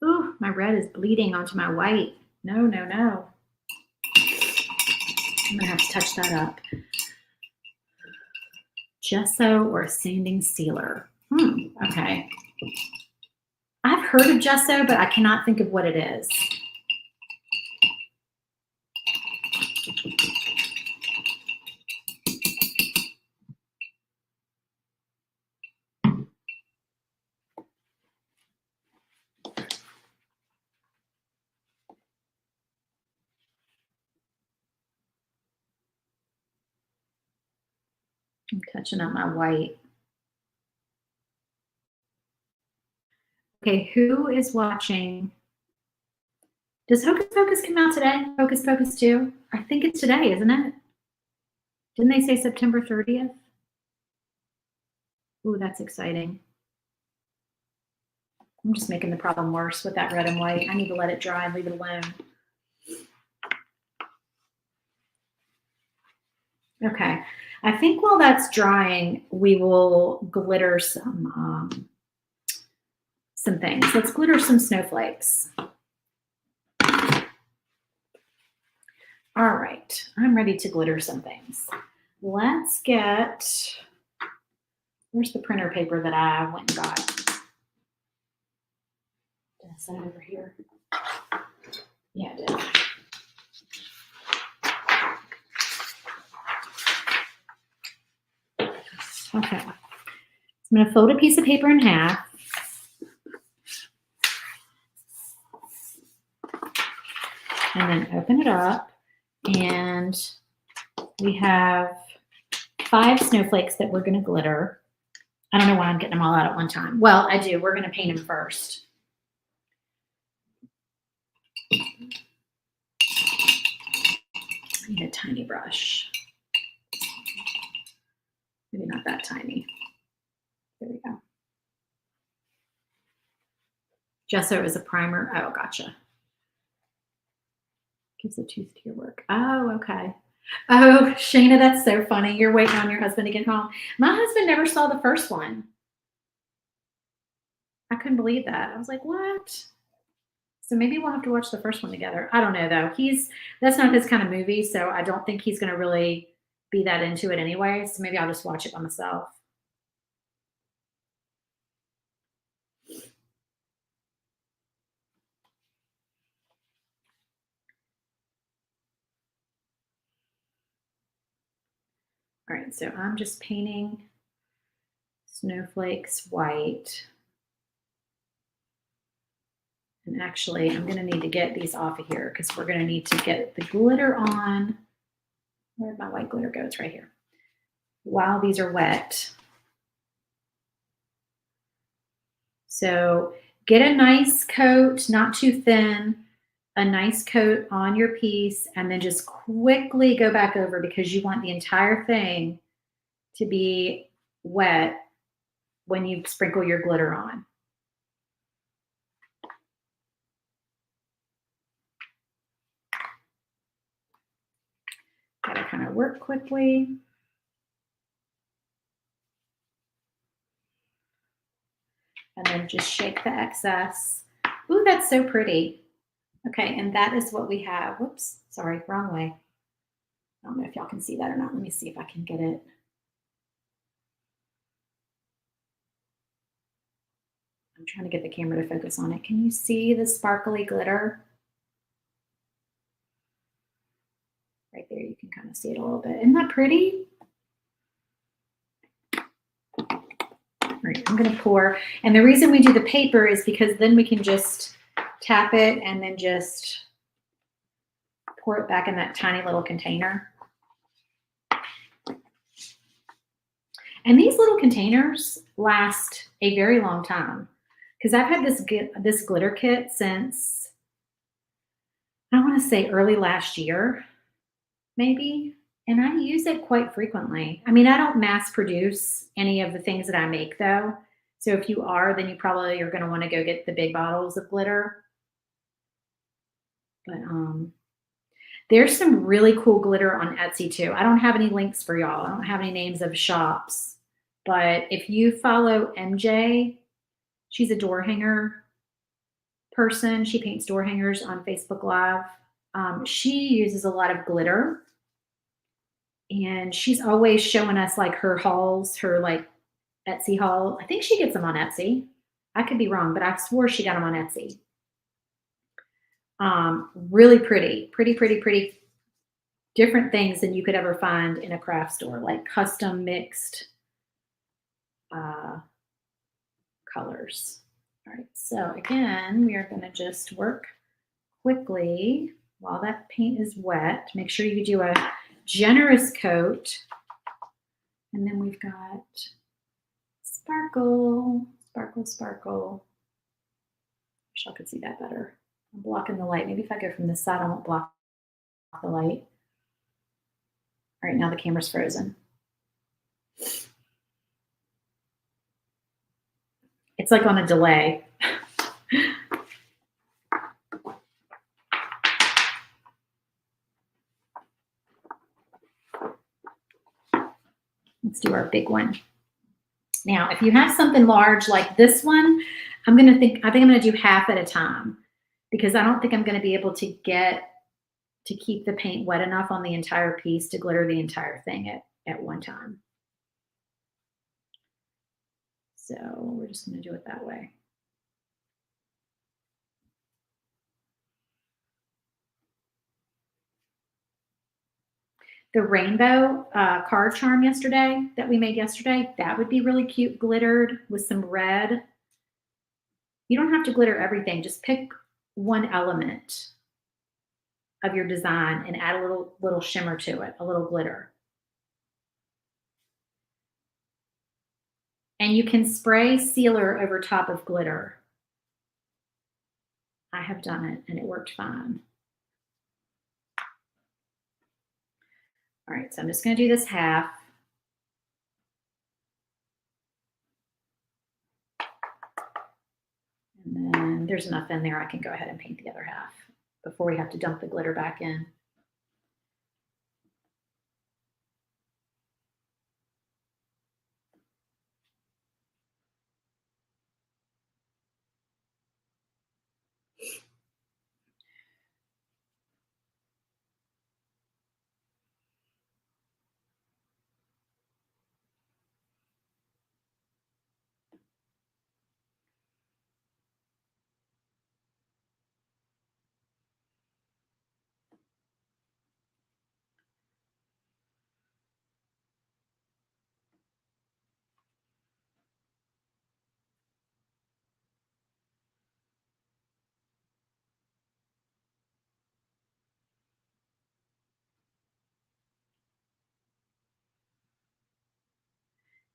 Ooh, my red is bleeding onto my white. No, no, no. I'm gonna have to touch that up. Gesso or sanding sealer. Okay. I've heard of gesso, but I cannot think of what it is. I'm touching up my white. Okay, who is watching? Does Hocus Pocus come out today? Hocus Pocus 2? I think it's today, isn't it? Didn't they say September 30th? Ooh, that's exciting. I'm just making the problem worse with that red and white. I need to let it dry and leave it alone. Okay, I think while that's drying, we will glitter some things. Let's glitter some snowflakes. All right, I'm ready to glitter some things. Let's get, where's the printer paper that I went and got? Did I set it over here? Yeah, I did. Okay, I'm gonna fold a piece of paper in half. And then open it up, and we have 5 snowflakes that we're gonna glitter. I don't know why I'm getting them all out at one time. Well, I do, we're gonna paint them first. I need a tiny brush. Maybe not that tiny. There we go. Gesso is a primer. Oh, gotcha. Gives a tooth to your work. Oh, okay. Oh, Shayna, that's so funny. You're waiting on your husband to get home. My husband never saw the first one. I couldn't believe that. I was like, what? So maybe we'll have to watch the first one together. I don't know though. That's not his kind of movie, so I don't think he's gonna really be that into it anyway. So maybe I'll just watch it by myself. All right, so I'm just painting snowflakes white. And actually, I'm gonna need to get these off of here because we're gonna need to get the glitter on. Where'd my white glitter go? It's right here. While these are wet. So get a nice coat, not too thin, a nice coat on your piece, and then just quickly go back over because you want the entire thing to be wet when you sprinkle your glitter on. Gotta kind of work quickly. And then just shake the excess. Ooh, that's so pretty. Okay, and that is what we have. Whoops, sorry, wrong way. I don't know if y'all can see that or not. Let me see if I can get it. I'm trying to get the camera to focus on it. Can you see the sparkly glitter? Right there, you can kind of see it a little bit. Isn't that pretty? All right, I'm gonna pour. And the reason we do the paper is because then we can just tap it and then just pour it back in that tiny little container. And these little containers last a very long time because I've had this glitter kit since, I want to say early last year, maybe. And I use it quite frequently. I mean, I don't mass produce any of the things that I make though. So if you are, then you probably are going to want to go get the big bottles of glitter. But there's some really cool glitter on Etsy too. I don't have any links for y'all. I don't have any names of shops. But if you follow MJ, she's a door hanger person. She paints door hangers on Facebook Live. She uses a lot of glitter. And she's always showing us like her hauls, her like Etsy haul. I think she gets them on Etsy. I could be wrong, but I swore she got them on Etsy. Really pretty, pretty different things than you could ever find in a craft store, like custom mixed colors. All right, so again, we are going to just work quickly while that paint is wet. Make sure you do a generous coat. And then we've got sparkle, sparkle, sparkle. Wish I could see that better. I'm blocking the light. Maybe if I go from this side, I won't block the light. All right, now the camera's frozen. It's like on a delay. Let's do our big one. Now, if you have something large like this one, I think I'm going to do half at a time because I don't think I'm going to be able to keep the paint wet enough on the entire piece to glitter the entire thing at one time. So we're just going to do it that way. The rainbow card charm that we made yesterday, that would be really cute glittered with some red. You don't have to glitter everything. Just pick one element of your design and add a little shimmer to it, a little glitter. And you can spray sealer over top of glitter. I have done it and it worked fine. All right, so I'm just going to do this half. And then there's enough in there, I can go ahead and paint the other half before we have to dump the glitter back in.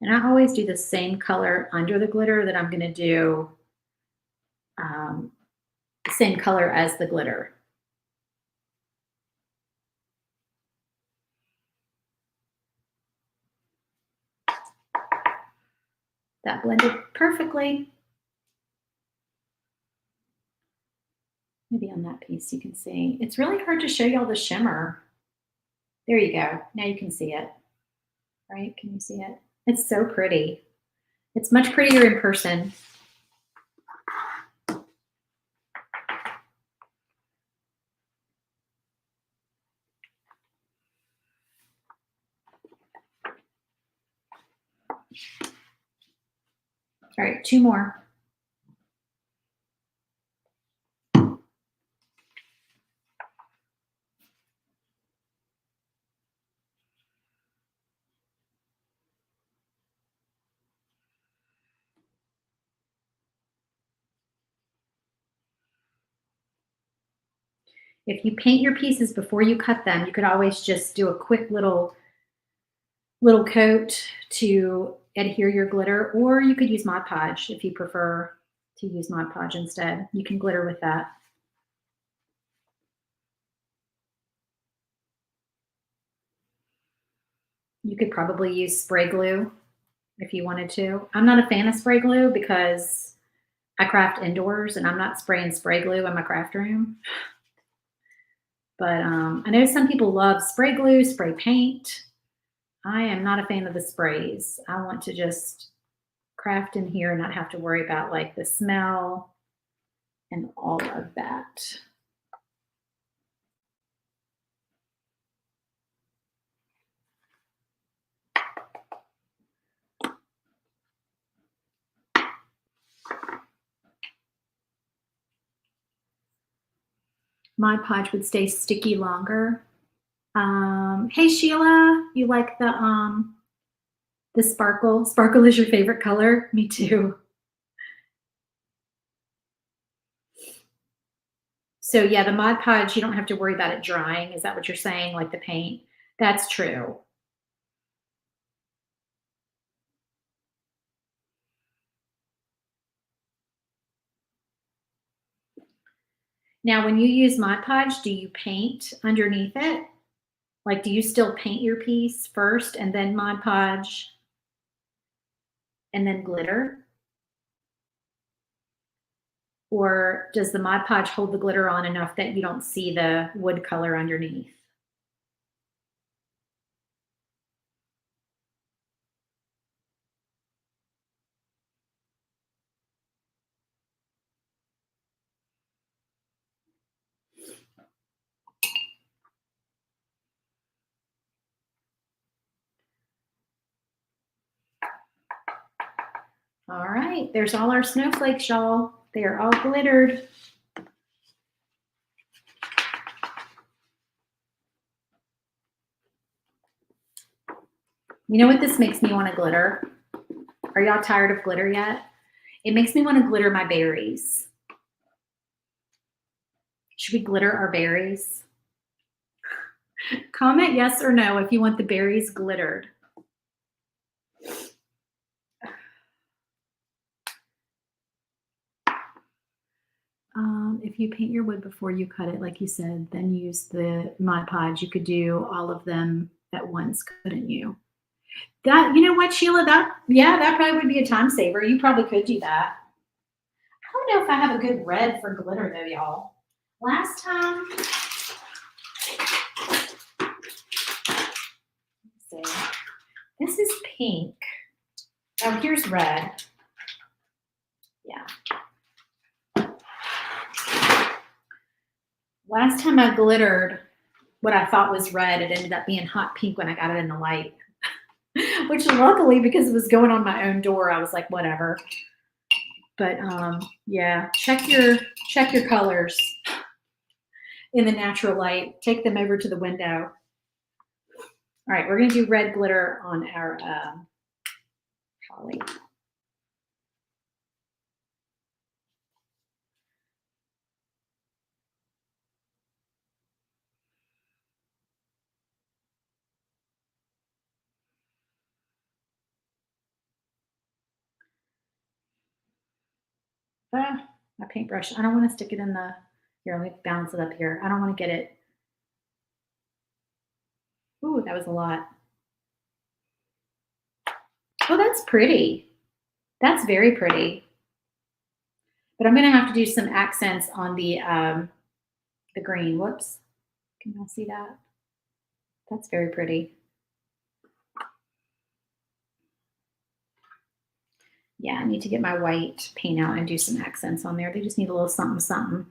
And I always do the same color under the glitter that I'm going to do the same color as the glitter. That blended perfectly. Maybe on that piece you can see. It's really hard to show y'all the shimmer. There you go. Now you can see it. Right? Can you see it? It's so pretty. It's much prettier in person. All right, 2 more. If you paint your pieces before you cut them, you could always just do a quick little coat to adhere your glitter, or you could use Mod Podge if you prefer to use Mod Podge instead. You can glitter with that. You could probably use spray glue if you wanted to. I'm not a fan of spray glue because I craft indoors and I'm not spraying spray glue in my craft room. But I know some people love spray glue, spray paint. I am not a fan of the sprays. I want to just craft in here and not have to worry about like the smell and all of that. Mod Podge would stay sticky longer. Hey Sheila, you like the sparkle? Sparkle is your favorite color? Me too. So yeah, the Mod Podge, you don't have to worry about it drying. Is that what you're saying? Like the paint? That's true. Now, when you use Mod Podge, do you paint underneath it? Like, do you still paint your piece first and then Mod Podge and then glitter? Or does the Mod Podge hold the glitter on enough that you don't see the wood color underneath? All right, there's all our snowflakes, y'all. They are all glittered. You know what this makes me want to glitter? Are y'all tired of glitter yet? It makes me want to glitter my berries. Should we glitter our berries? Comment yes or no if you want the berries glittered. If you paint your wood before you cut it, like you said, then use the Mod Podge. You could do all of them at once, couldn't you? That, you know what, Sheila, that probably would be a time saver. You probably could do that. I don't know if I have a good red for glitter though, y'all. Last time, let's see. This is pink. Oh, here's red. Yeah. Last time I glittered what I thought was red, it ended up being hot pink when I got it in the light. Which luckily, because it was going on my own door, I was like, whatever. But yeah, check your colors in the natural light. Take them over to the window. All right, we're gonna do red glitter on our holly. My paintbrush. I don't want to stick it in the, here, let me balance it up here. I don't want to get it. Ooh, that was a lot. Oh, that's pretty. That's very pretty. But I'm gonna have to do some accents on the green. Whoops. Can y'all see that? That's very pretty. Yeah, I need to get my white paint out and do some accents on there. They just need a little something, something.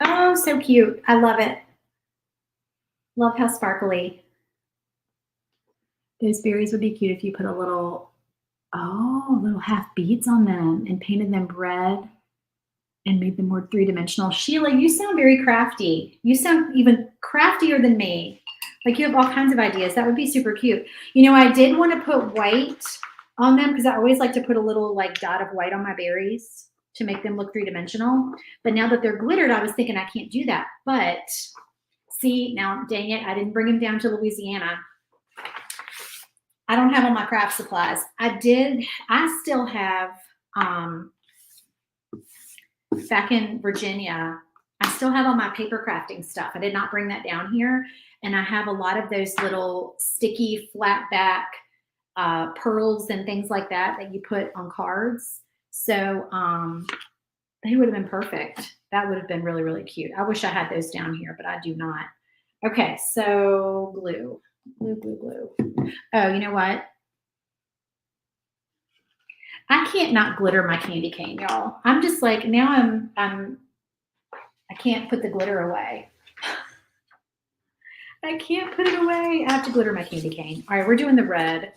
Oh, so cute. I love it. Love how sparkly. Those berries would be cute if you put a little Oh, little half beads on them and painted them red and made them more three-dimensional. Sheila, you sound very crafty. You sound even craftier than me. Like you have all kinds of ideas. That would be super cute. You know, I did want to put white on them because I always like to put a little like dot of white on my berries to make them look three-dimensional. But now that they're glittered, I was thinking I can't do that. But see, now dang it, I didn't bring them down to Louisiana. I don't have all my craft supplies. I still have, back in Virginia, I still have all my paper crafting stuff. I did not bring that down here. And I have a lot of those little sticky flat back pearls and things like that that you put on cards. So they would have been perfect. That would have been really, really cute. I wish I had those down here, but I do not. Okay, so glue. Oh, you know what? I can't not glitter my candy cane, y'all. I'm just like, now I can't put the glitter away. I can't put it away. I have to glitter my candy cane. All right, we're doing the red.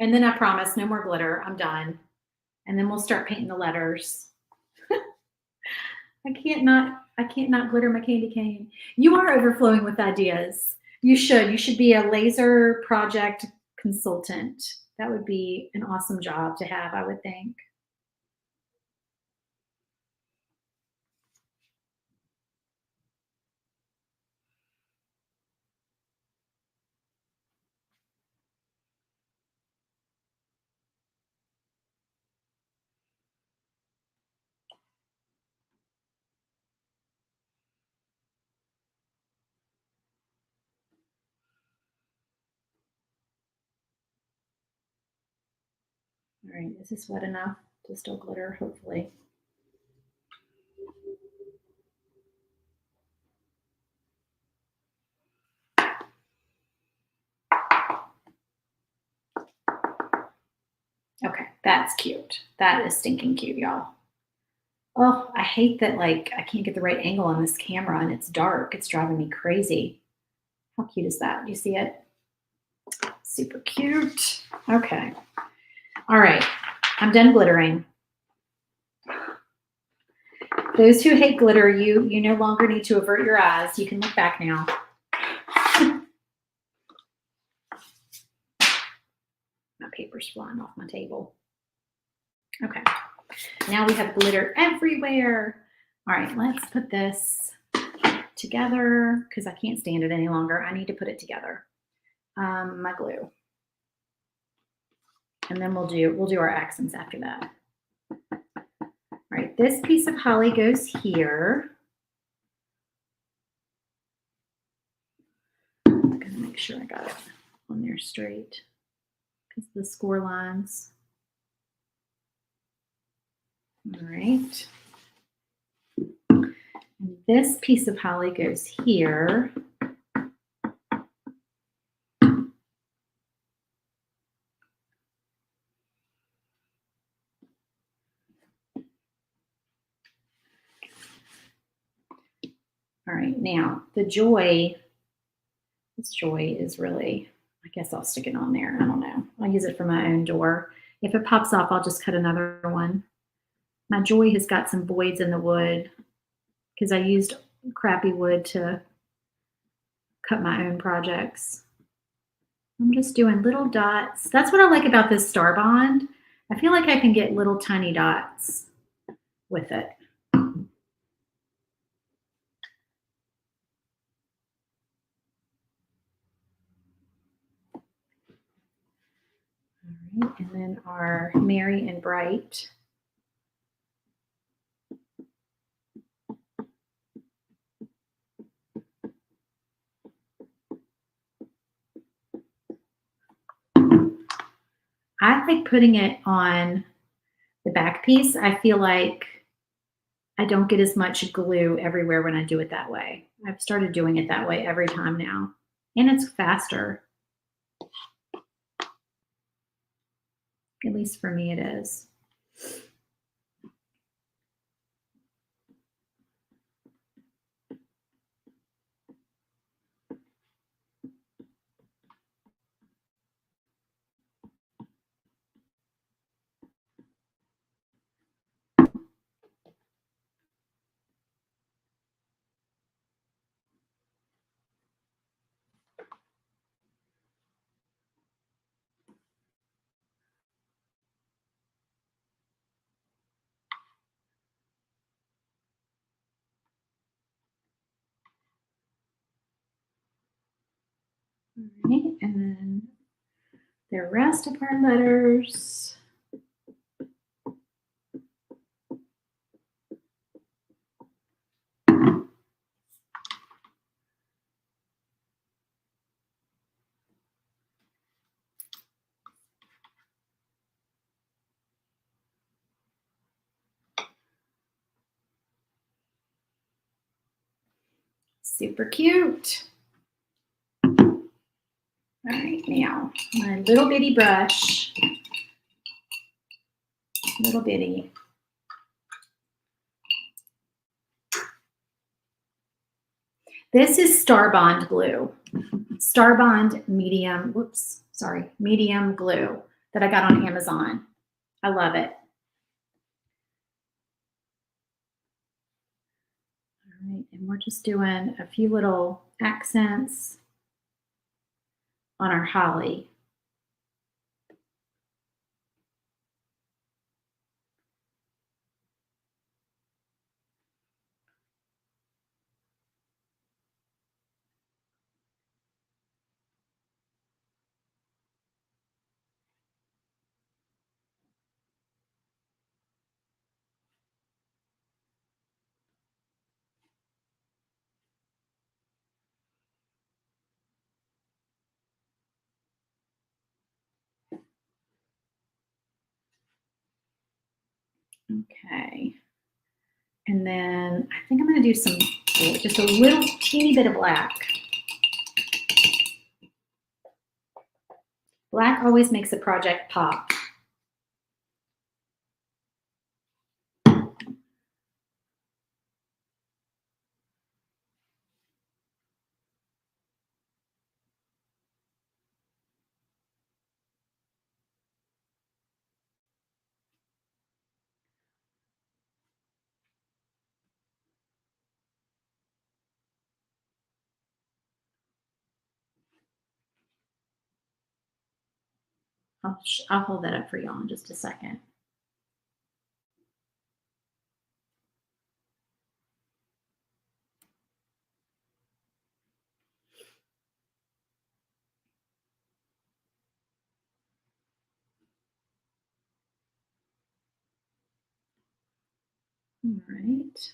And then I promise no more glitter. I'm done. And then we'll start painting the letters. I can't not glitter my candy cane. You are overflowing with ideas. You should be a laser project consultant. That would be an awesome job to have, I would think. All right, is this wet enough to still glitter? Hopefully. Okay, that's cute. That is stinking cute, y'all. Oh, I hate that, like, I can't get the right angle on this camera and it's dark. It's driving me crazy. How cute is that? Do you see it? Super cute. Okay. All right, I'm done glittering. Those who hate glitter, you no longer need to avert your eyes. You can look back now. My paper's flying off my table. Okay, now we have glitter everywhere. All right, let's put this together because I can't stand it any longer. I need to put it together. My glue. And then we'll do our accents after that. All right, this piece of holly goes here. I'm gonna make sure I got it on there straight because the score lines. All right. And this piece of holly goes here. All right, now the joy, this joy is really, I guess I'll stick it on there. I don't know. I'll use it for my own door. If it pops off, I'll just cut another one. My joy has got some voids in the wood because I used crappy wood to cut my own projects. I'm just doing little dots. That's what I like about this Star Bond. I feel like I can get little tiny dots with it. All right, and then our Merry and Bright. I like putting it on the back piece. I feel like I don't get as much glue everywhere when I do it that way. I've started doing it that way every time now, and it's faster. At least for me it is. All right, and then the rest of our letters. Super cute. All right, now my little bitty brush, little bitty. This is Starbond glue, Starbond medium, medium glue that I got on Amazon. I love it. All right, and we're just doing a few little accents on our holly. Okay. And then I think I'm going to do some, just a little teeny bit of black. Black always makes a project pop. I'll hold that up for y'all in just a second. All right.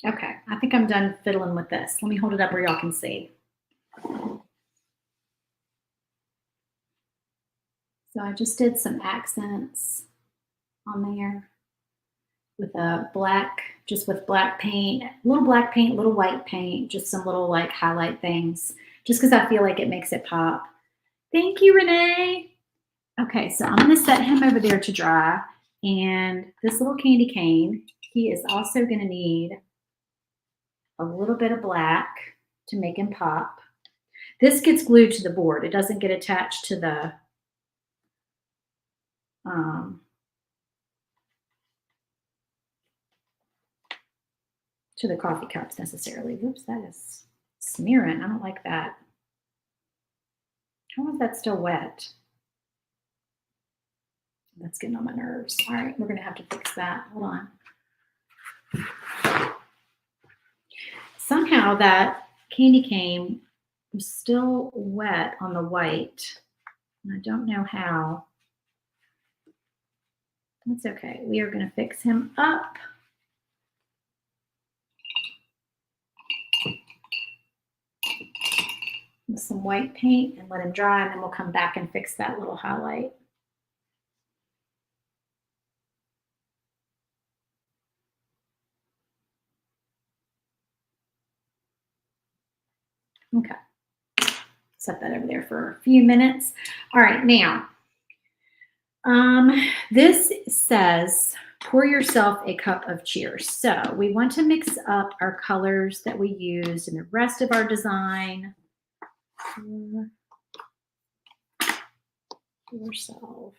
Okay, I think I'm done fiddling with this. Let me hold it up where y'all can see. So I just did some accents on there with a black, just with black paint, a little black paint, little white paint, just some little like highlight things, just because I feel like it makes it pop. Thank you, Renee. Okay, so I'm gonna set him over there to dry. And this little candy cane, he is also gonna need a little bit of black to make him pop. This gets glued to the board. It doesn't get attached to the coffee cups necessarily. Oops, that is smearing. I don't like that. How is that still wet? That's getting on my nerves. All right, we're gonna have to fix that. Hold on. Somehow that candy cane was still wet on the white. And I don't know how. That's okay. We are going to fix him up. With some white paint and let him dry, and then we'll come back and fix that little highlight. Okay. Set that over there for a few minutes. All right, now, this says, pour yourself a cup of cheer. So we want to mix up our colors that we used in the rest of our design. Pour yourself.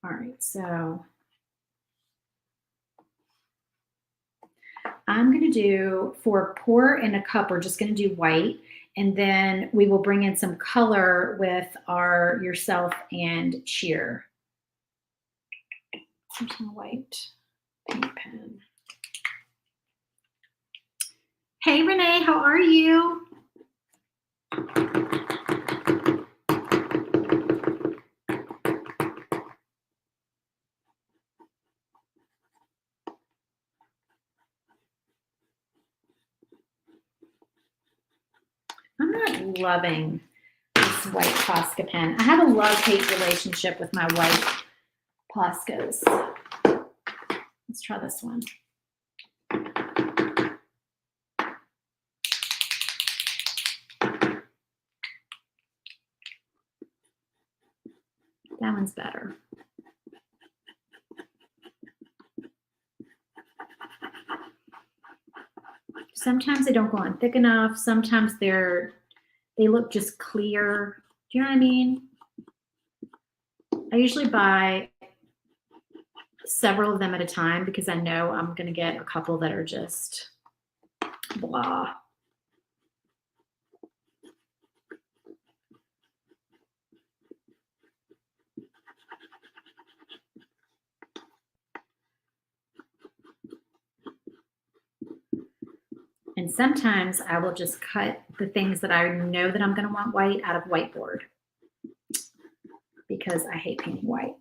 All right, so I'm going to do, for pour in a cup, we're just going to do white, and then we will bring in some color with our yourself and cheer. Here's my white paint pen. Hey, Renee, how are you? I'm not loving this white Posca pen. I have a love-hate relationship with my white Poscas. Let's try this one. That one's better. Sometimes they don't go on thick enough. Sometimes they look just clear. Do you know what I mean? I usually buy several of them at a time because I know I'm going to get a couple that are just blah. And sometimes I will just cut the things that I know that I'm going to want white out of whiteboard because I hate painting white.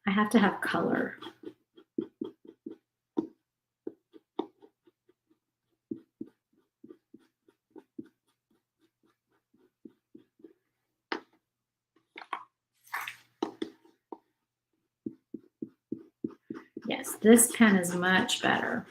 I have to have color. Yes, this pen is much better.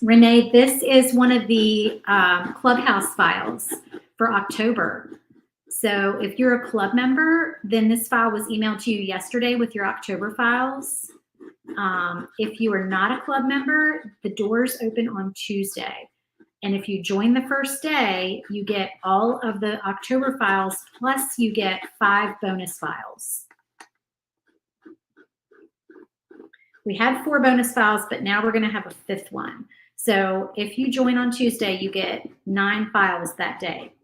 Renee, this is one of the Clubhouse files for October. So if you're a club member, then this file was emailed to you yesterday with your October files. If you are not a club member, the doors open on Tuesday. And if you join the first day, you get all of the October files, plus you get 5 bonus files. We had 4 bonus files, but now we're going to have a 5th one. So if you join on Tuesday, you get 9 files that day.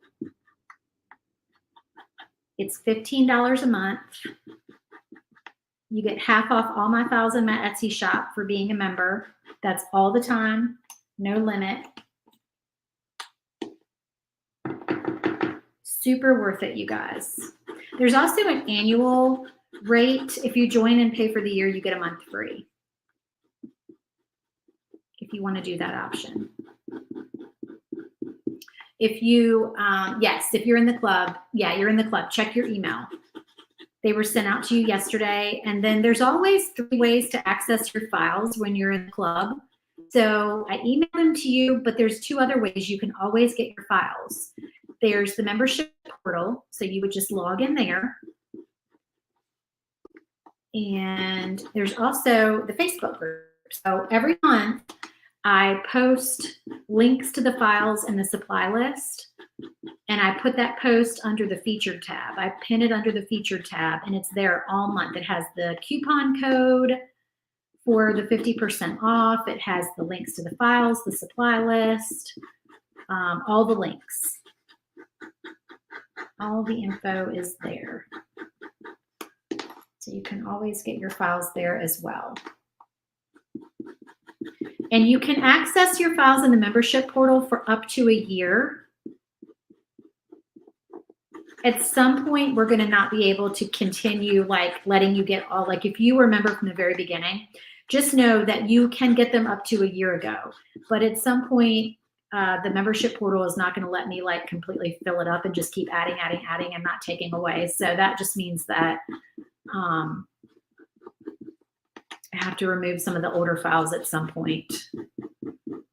It's $15 a month. You get half off all my files in my Etsy shop for being a member. That's all the time, no limit. Super worth it, you guys. There's also an annual rate. If you join and pay for the year, you get a month free. If you want to do that option. If you, yes, if you're in the club, yeah, you're in the club, check your email. They were sent out to you yesterday. And then there's always 3 ways to access your files when you're in the club. So I emailed them to you, but there's 2 other ways you can always get your files. There's the membership portal. So you would just log in there. And there's also the Facebook group. So every month I post links to the files in the supply list, and I put that post under the featured tab. I pin it under the featured tab, and it's there all month. It has the coupon code for the 50% off. It has the links to the files, the supply list, all the links. All the info is there. So you can always get your files there as well. And you can access your files in the membership portal for up to a year. At some point, we're going to not be able to continue like letting you get all, like if you remember from the very beginning, just know that you can get them up to a year ago. But at some point, the membership portal is not going to let me like completely fill it up and just keep adding and not taking away. So that just means that I have to remove some of the older files at some point,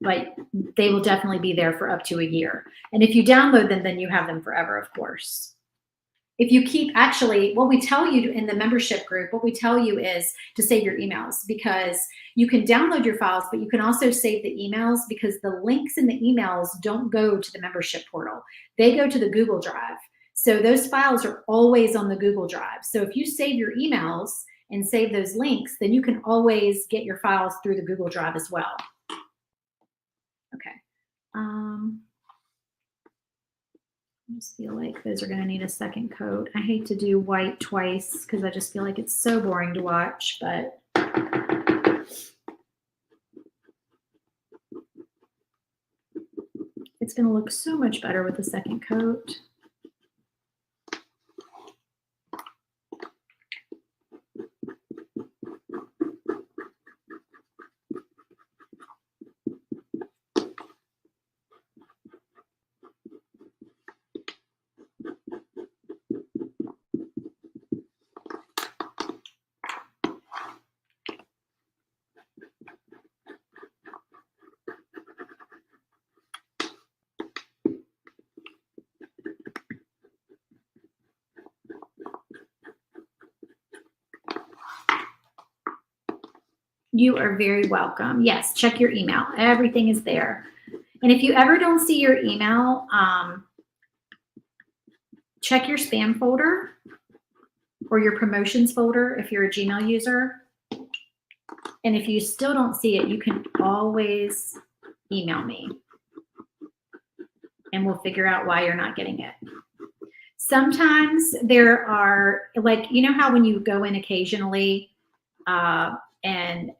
but they will definitely be there for up to a year. And if you download them, then you have them forever, of course. If you keep, actually, what we tell you in the membership group, what we tell you is to save your emails, because you can download your files, but you can also save the emails, because the links in the emails don't go to the membership portal. They go to the Google Drive. So those files are always on the Google Drive. So if you save your emails and save those links, then you can always get your files through the Google Drive as well. Okay. I just feel like those are going to need a second coat. I hate to do white twice because I just feel like it's so boring to watch, but it's going to look so much better with the second coat. You are very welcome. Yes, check your email. Everything is there. And if you ever don't see your email, check your spam folder or your promotions folder if you're a Gmail user. And if you still don't see it, you can always email me and we'll figure out why you're not getting it. Sometimes there are, like, you know how when you go in occasionally and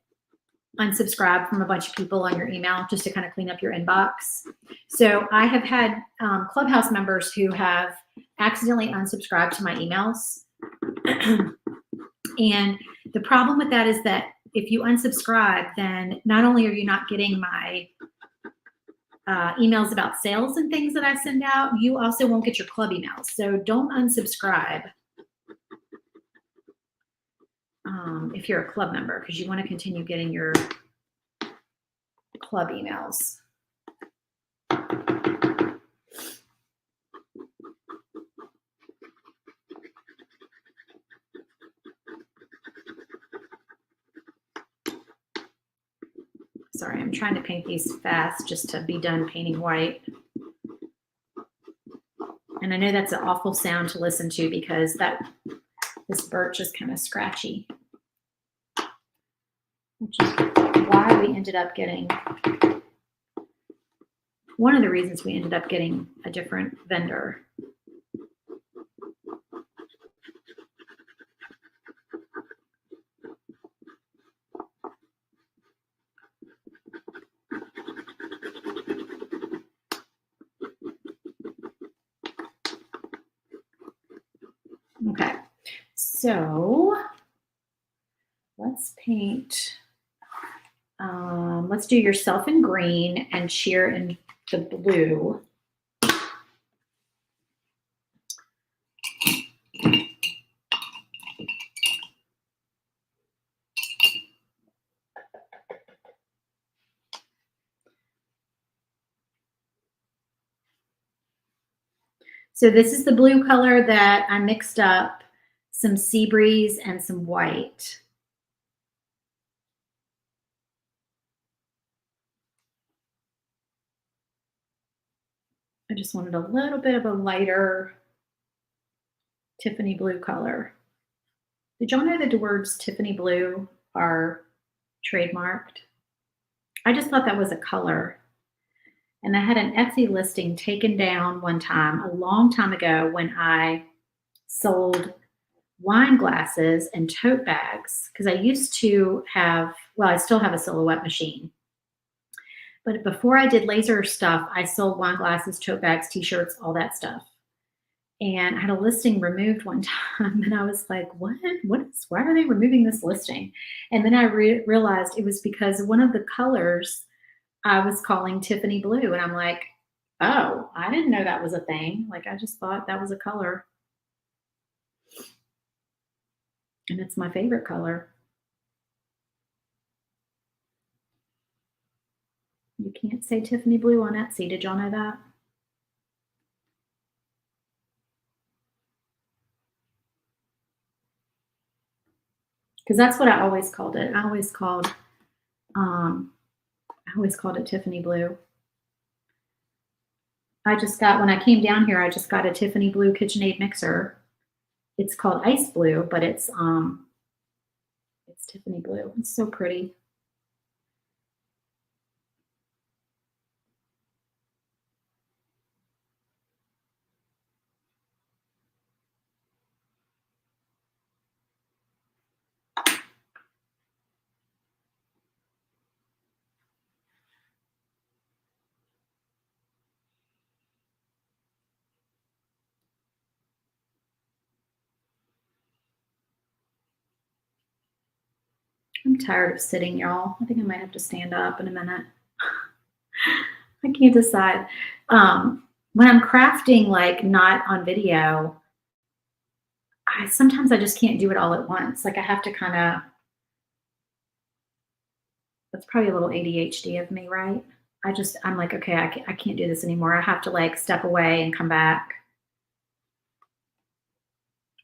unsubscribe from a bunch of people on your email just to kind of clean up your inbox. So I have had Clubhouse members who have accidentally unsubscribed to my emails. And the problem with that is that if you unsubscribe, then not only are you not getting my emails about sales and things that I send out, you also won't get your club emails. So don't unsubscribe if you're a club member, because you want to continue getting your club emails. Sorry, I'm trying to paint these fast just to be done painting white. And I know that's an awful sound to listen to because this birch is kind of scratchy, which is why we ended up getting, one of the reasons we ended up getting a different vendor. Okay, so let's paint, let's do yourself in green and cheer in the blue. So this is the blue color that I mixed up some sea breeze and some white. I just wanted a little bit of a lighter Tiffany blue color. Did y'all know that the words Tiffany blue are trademarked? I just thought that was a color. And I had an Etsy listing taken down one time, a long time ago, when I sold wine glasses and tote bags, because I used to have, well, I still have a silhouette machine. But before I did laser stuff, I sold wine glasses, tote bags, t-shirts, all that stuff. And I had a listing removed one time, and I was like, why are they removing this listing? And then I realized it was because one of the colors I was calling Tiffany blue. And I'm like, oh, I didn't know that was a thing. Like, I just thought that was a color. And it's my favorite color. You can't say Tiffany blue on Etsy. Did y'all know that? Because that's what I always called it. I always called it Tiffany blue. I just got, when I came down here, I just got a Tiffany blue KitchenAid mixer. It's called Ice Blue, but it's Tiffany blue. It's so pretty. I'm tired of sitting, y'all. I think I might have to stand up in a minute. I can't decide. When I'm crafting, like not on video, sometimes I just can't do it all at once. Like I have to kind of, that's probably a little ADHD of me, right? I'm like, okay, I can't do this anymore. I have to like step away and come back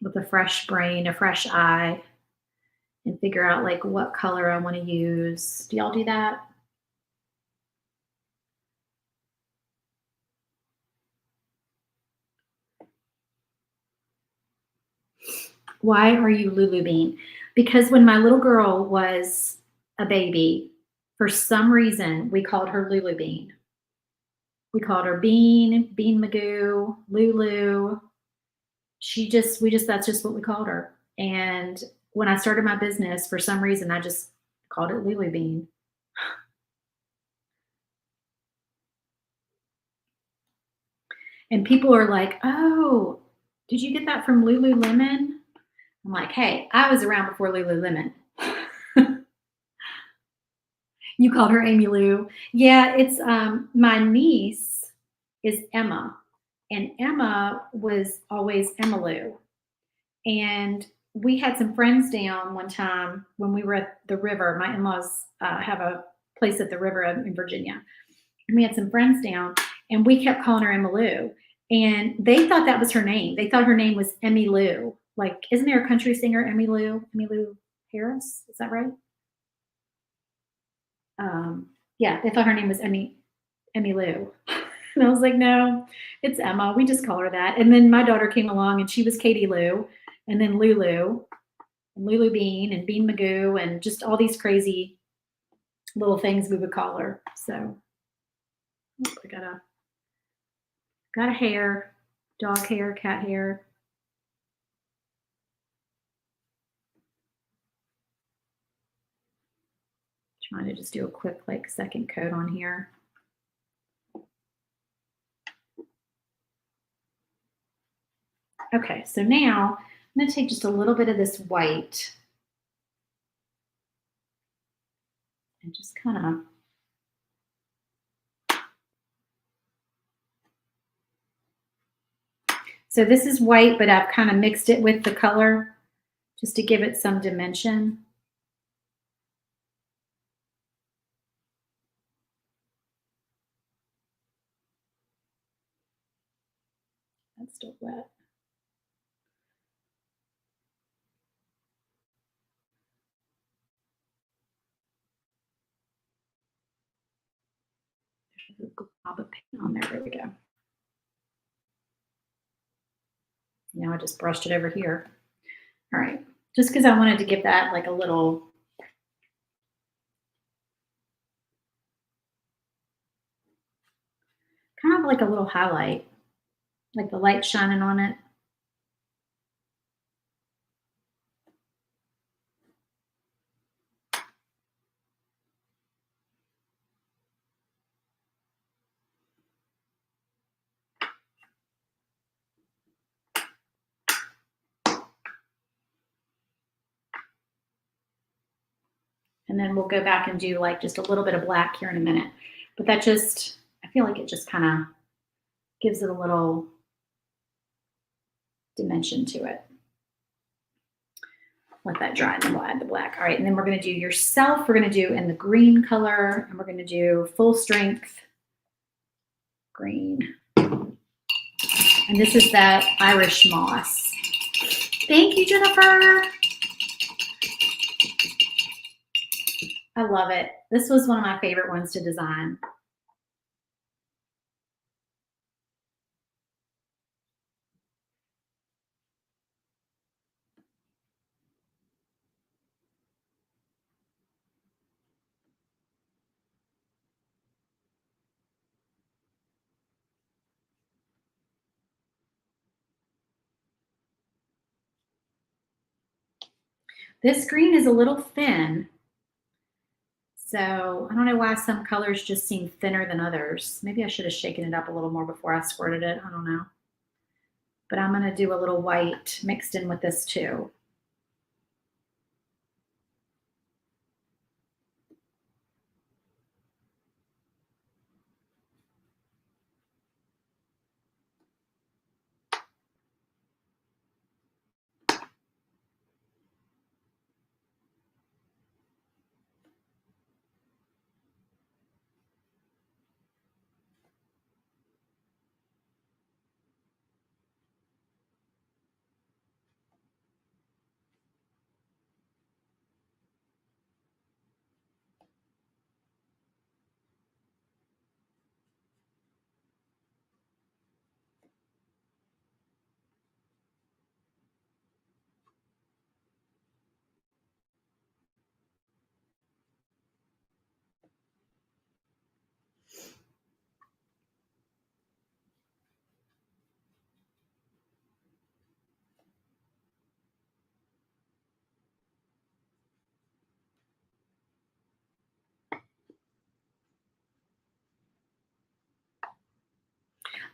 with a fresh brain, a fresh eye, and figure out like what color I want to use. Do y'all do that? Why are you Lulu Bean? Because when my little girl was a baby, for some reason, we called her Lulu Bean. We called her Bean, Bean Magoo, Lulu. That's just what we called her. And when I started my business, for some reason, I just called it Lulu Bean. And people are like, oh, did you get that from Lululemon? I'm like, hey, I was around before Lululemon. You called her Amy Lou. Yeah, it's my niece is Emma, and Emma was always Emma Lou. And we had some friends down one time when we were at the river. My in-laws have a place at the river in Virginia. And we had some friends down, and we kept calling her Emma Lou. And they thought that was her name. They thought her name was Emmy Lou. Like, isn't there a country singer, Emmy Lou Harris? Is that right? Yeah, they thought her name was Emmy Lou. And I was like, no, it's Emma. We just call her that. And then my daughter came along and she was Katie Lou, and then Lulu, and Lulu Bean, and Bean Magoo, and just all these crazy little things we would call her. So I got a hair, dog hair, cat hair. Trying to just do a quick like second coat on here. Okay, so now I'm going to take just a little bit of this white and just kind of so this is white, but I've kind of mixed it with the color just to give it some dimension. It's still wet. There's a glob of paint on there. There we go. Now I just brushed it over here. All right, just because I wanted to give that like a little kind of like a little highlight, like the light shining on it. And then we'll go back and do like just a little bit of black here in a minute. But that just, I feel like it just kind of gives it a little dimension to it. Let that dry and then we'll add the black. All right, and then we're gonna do yourself. We're gonna do in the green color and we're gonna do full strength green. And this is that Irish moss. Thank you, Jennifer. I love it. This was one of my favorite ones to design. This green is a little thin. So I don't know why some colors just seem thinner than others. Maybe I should have shaken it up a little more before I squirted it. I don't know. But I'm gonna do a little white mixed in with this too.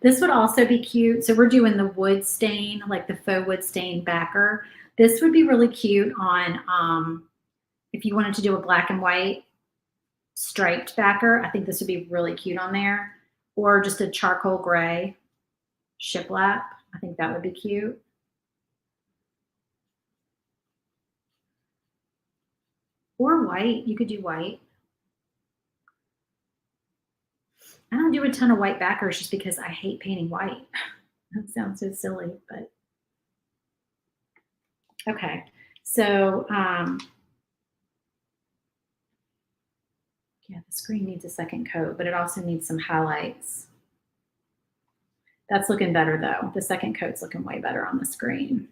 This would also be cute. So we're doing the wood stain, like the faux wood stain backer. This would be really cute on if you wanted to do a black and white striped backer. I think this would be really cute on there. Or just a charcoal gray shiplap. I think that would be cute. Or white. You could do white. I don't do a ton of white backers just because I hate painting white. That sounds so silly, but okay. So yeah, the screen needs a second coat, but it also needs some highlights. That's looking better though. The second coat's looking way better on the screen.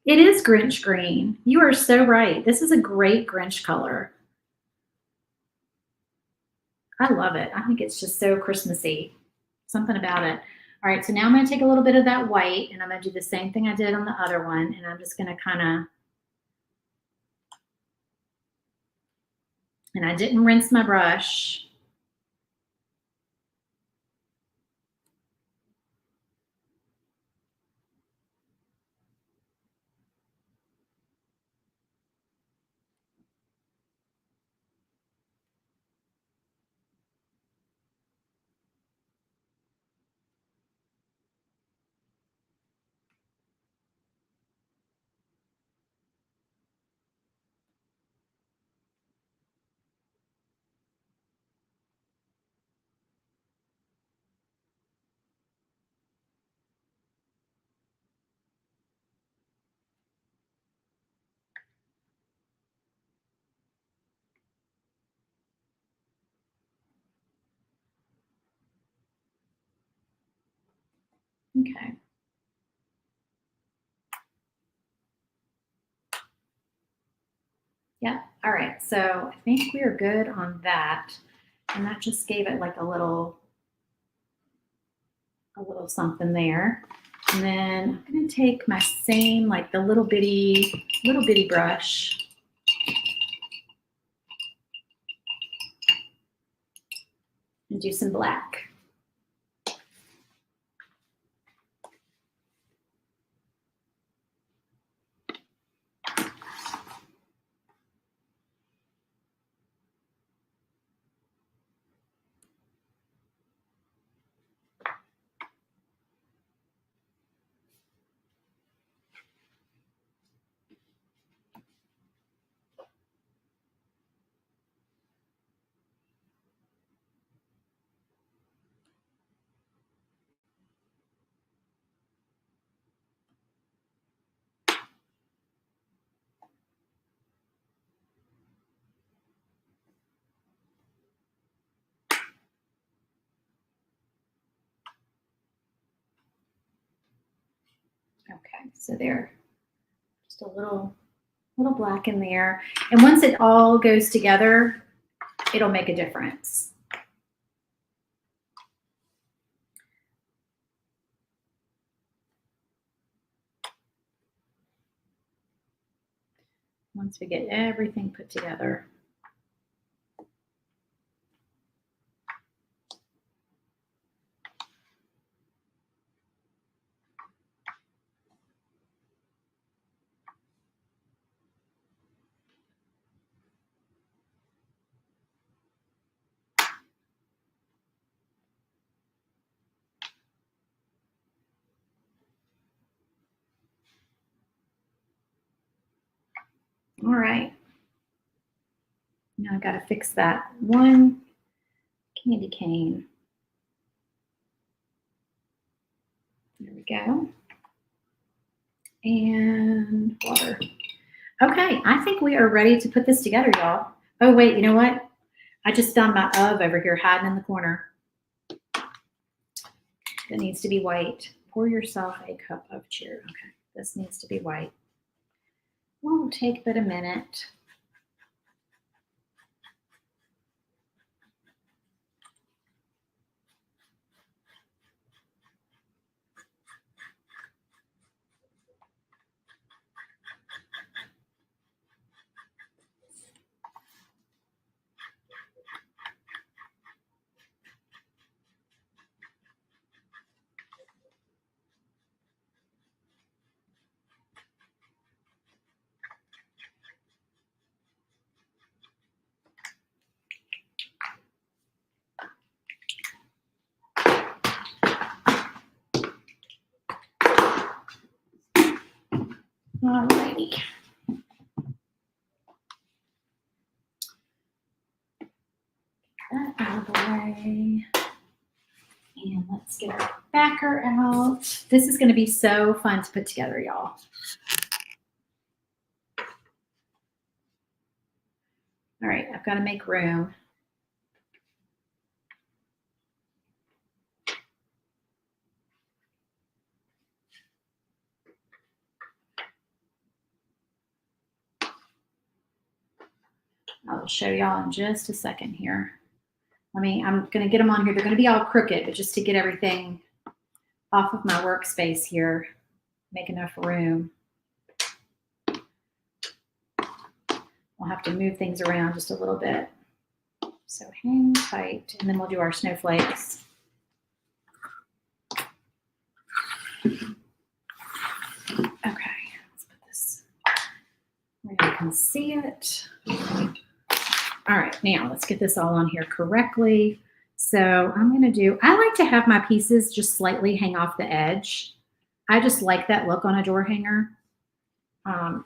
It is Grinch green. You are so right. This is a great Grinch color. I love it. I think it's just so Christmassy. Something about it. All right, so now I'm going to take a little bit of that white and I'm going to do the same thing I did on the other one. And I'm just going to kind of, and I didn't rinse my brush. Okay. Yeah. All right. So I think we are good on that. And that just gave it like a little something there. And then I'm going to take my same, like the little bitty brush. And do some black. Okay, so there, just a little black in there. And once it all goes together, it'll make a difference. Once we get everything put together. All right. Now I got to fix that one candy cane. There we go. And water. Okay, I think we are ready to put this together, y'all. Oh, wait, you know what? I just found my of over here hiding in the corner. That needs to be white. Pour yourself a cup of cheer. Okay, this needs to be white. Won't take but a minute. All righty. That out of the way. And let's get our backer out. This is going to be so fun to put together, y'all. All right, I've got to make room. show y'all in just a second here. I'm going to get them on here. They're going to be all crooked, but just to get everything off of my workspace here, make enough room. We'll have to move things around just a little bit. So hang tight, and then we'll do our snowflakes. Okay, let's put this where you can see it. All right, now let's get this all on here correctly. So I'm going to do, I like to have my pieces just slightly hang off the edge. I just like that look on a door hanger.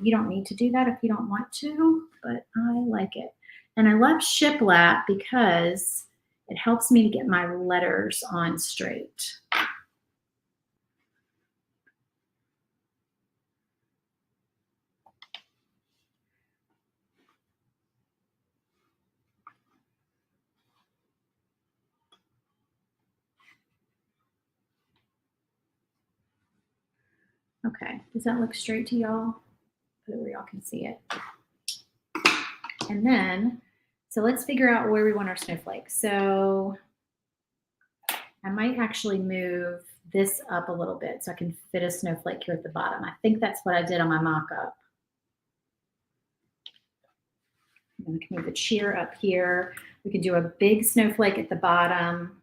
You don't need to do that if you don't want to, but I like it. And I love shiplap because it helps me to get my letters on straight. Okay, does that look straight to y'all? Put it where y'all can see it. And then, so let's figure out where we want our snowflake. So I might actually move this up a little bit so I can fit a snowflake here at the bottom. I think that's what I did on my mock-up. We can move the cheer up here. We can do a big snowflake at the bottom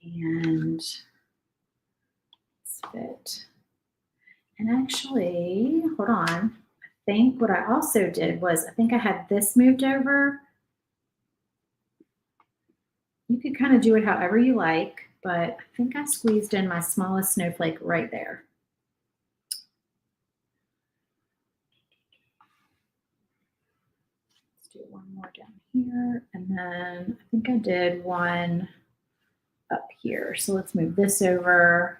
and let's fit. And actually, hold on. I think what I also did was I think I had this moved over. You could kind of do it however you like, but I think I squeezed in my smallest snowflake right there. Let's do one more down here. And then I think I did one up here. So let's move this over.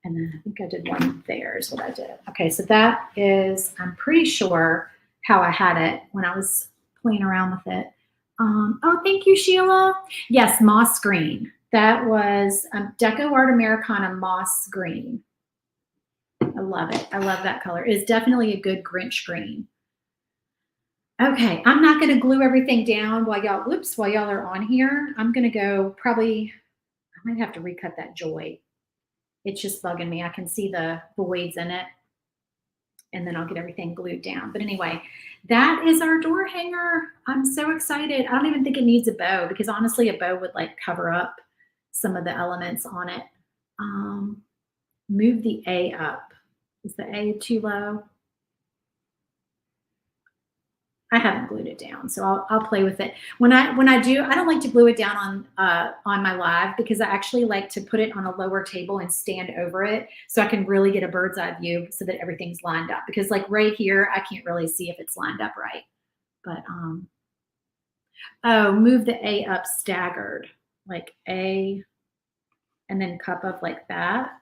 And then I think I did one there is what I did. Okay, so that is, I'm pretty sure how I had it when I was playing around with it. Oh, thank you, Sheila. Yes, moss green. That was Deco Art Americana moss green. I love it. I love that color. It is definitely a good Grinch green. Okay, I'm not going to glue everything down while y'all, while y'all are on here. I'm going to go probably, I might have to recut that joy. It's just bugging me. I can see the voids in it. And then I'll get everything glued down. But anyway, that is our door hanger. I'm so excited. I don't even think it needs a bow because honestly, a bow would like cover up some of the elements on it. Move the A up. Is the A too low? I haven't glued it down, so I'll play with it. When I do, I don't like to glue it down on my live because I actually like to put it on a lower table and stand over it so I can really get a bird's eye view so that everything's lined up. Because like right here, I can't really see if it's lined up right. But oh, move the A up staggered, like A, and then cup up like that.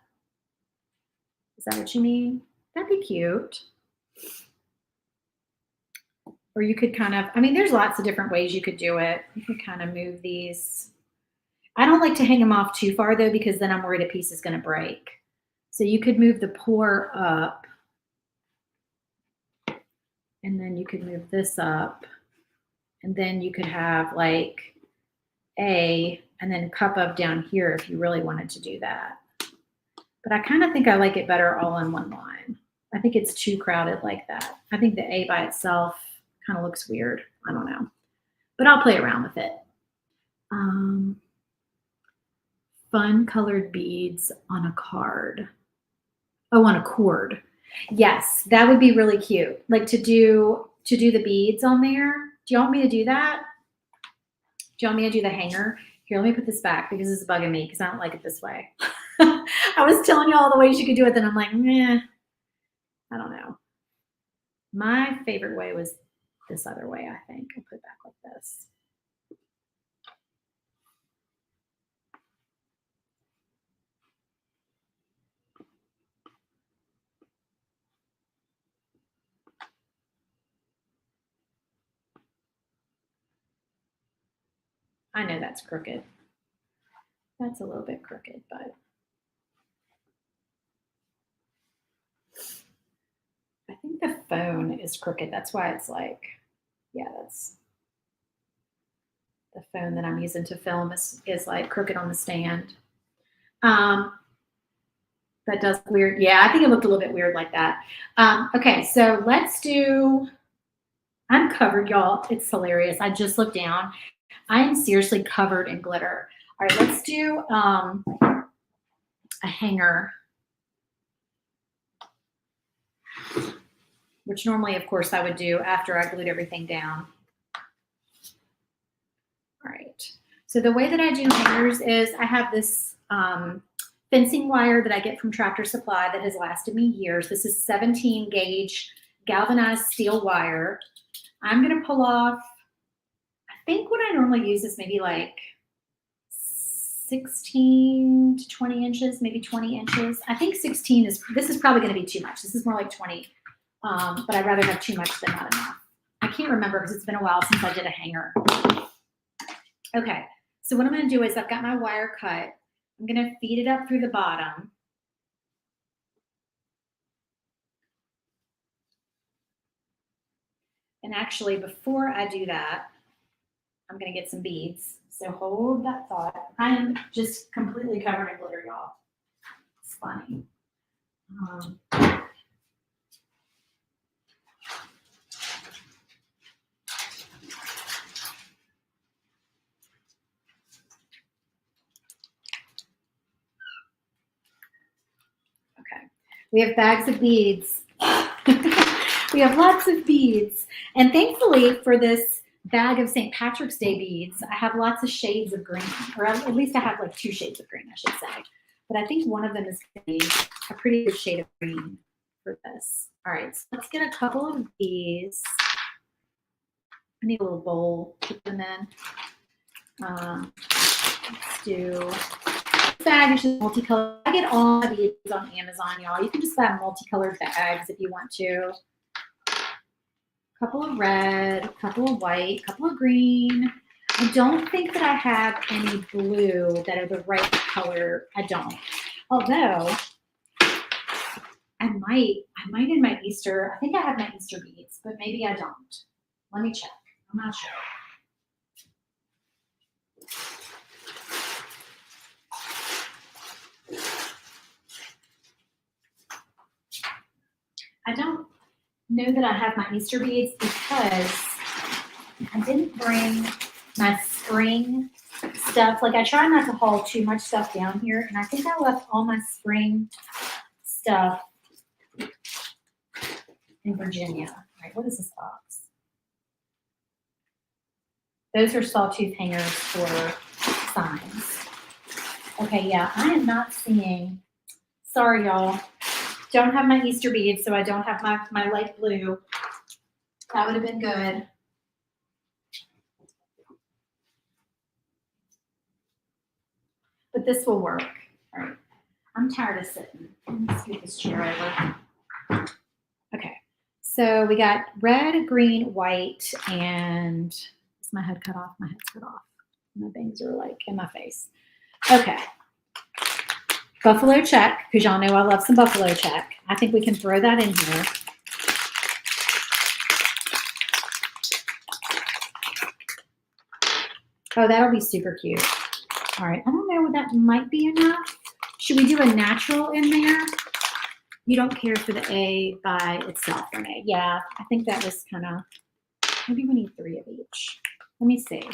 Is that what you mean? That'd be cute. Or you could kind of, I mean, there's lots of different ways you could do it. You could kind of move these. I don't like to hang them off too far though, because then I'm worried a piece is going to break. So you could move the pour up. And then you could move this up. And then you could have like A and then cup up down here if you really wanted to do that. But I kind of think I like it better all in one line. I think it's too crowded like that. I think the A by itself kind of looks weird. I don't know. But I'll play around with it. Fun colored beads on a card. Oh, on a cord. Yes, that would be really cute. Like to do the beads on there. Do you want me to do that? Do you want me to do the hanger? Here, let me put this back because this is bugging me because I don't like it this way. I was telling you all the ways you could do it, then I'm like, meh, I don't know. My favorite way was this other way, I think. I'll put it back like this. I know that's crooked. That's a little bit crooked, but I think the phone is crooked. That's why it's like, yeah, that's The phone that I'm using to film is like crooked on the stand. That does look weird. Yeah, I think it looked a little bit weird like that. Okay, so let's do, I'm covered, y'all. It's hilarious. I just looked down. I am seriously covered in glitter. All right, let's do a hanger, which normally, of course, I would do after I glued everything down. All right. So the way that I do hangers is I have this fencing wire that I get from Tractor Supply that has lasted me years. This is 17 gauge galvanized steel wire. I'm going to pull off, I think what I normally use is maybe like 16 to 20 inches, maybe 20 inches. I think 16 is, this is probably going to be too much. This is more like 20, but I'd rather have too much than not enough. I can't remember because it's been a while since I did a hanger. Okay, so what I'm going to do is I've got my wire cut. I'm going to feed it up through the bottom. And actually, before I do that, I'm going to get some beads. So hold that thought. I am just completely covered in glitter, y'all. It's funny. Okay, we have bags of beads. We have lots of beads. And thankfully for this bag of St. Patrick's Day beads, I have lots of shades of green, or at least I have like 2 shades of green, I should say. But I think one of them is going to be a pretty good shade of green for this. All right, so let's get a couple of these. I need a little bowl to put them in. Let's do, this bag is just multicolored. I get all my beads on Amazon, y'all. You can just buy multicolored bags if you want to. Couple of red, couple of white, couple of green. I don't think that I have any blue that are the right color. I don't. Although I might in my Easter. I think I have my Easter beads, but maybe I don't. Let me check. I'm not sure. I don't know that I have my Easter beads because I didn't bring my spring stuff. Like I try not to haul too much stuff down here, and I think I left all my spring stuff in Virginia. All right, what is this box? Those are sawtooth hangers for signs. Okay, yeah, I am not seeing. Sorry, y'all. Don't have my Easter beads, so I don't have my light blue. That would have been good. But this will work. All right. I'm tired of sitting. Let me scoot this chair over. Okay. So we got red, green, white, and is my head cut off? My head's cut off. My bangs are like in my face. Okay. Buffalo check, because y'all know I love some buffalo check. I think we can throw that in here. Oh, that'll be super cute. All right, I don't know, that might be enough. Should we do a natural in there? You don't care for the A by itself, Renee. Yeah, I think that was kind of, maybe we need 3 of each. Let me see.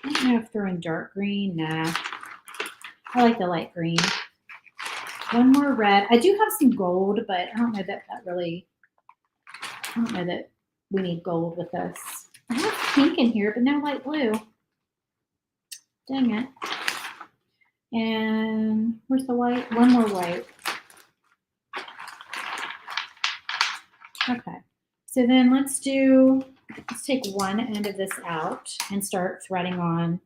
I don't know if throwing dark green, nah. I like the light green. One more red. I do have some gold, but I don't know that really, I don't know that we need gold with this. I have pink in here, but no light blue. Dang it. And where's the white? One more white. Okay. So then let's take one end of this out and start threading on.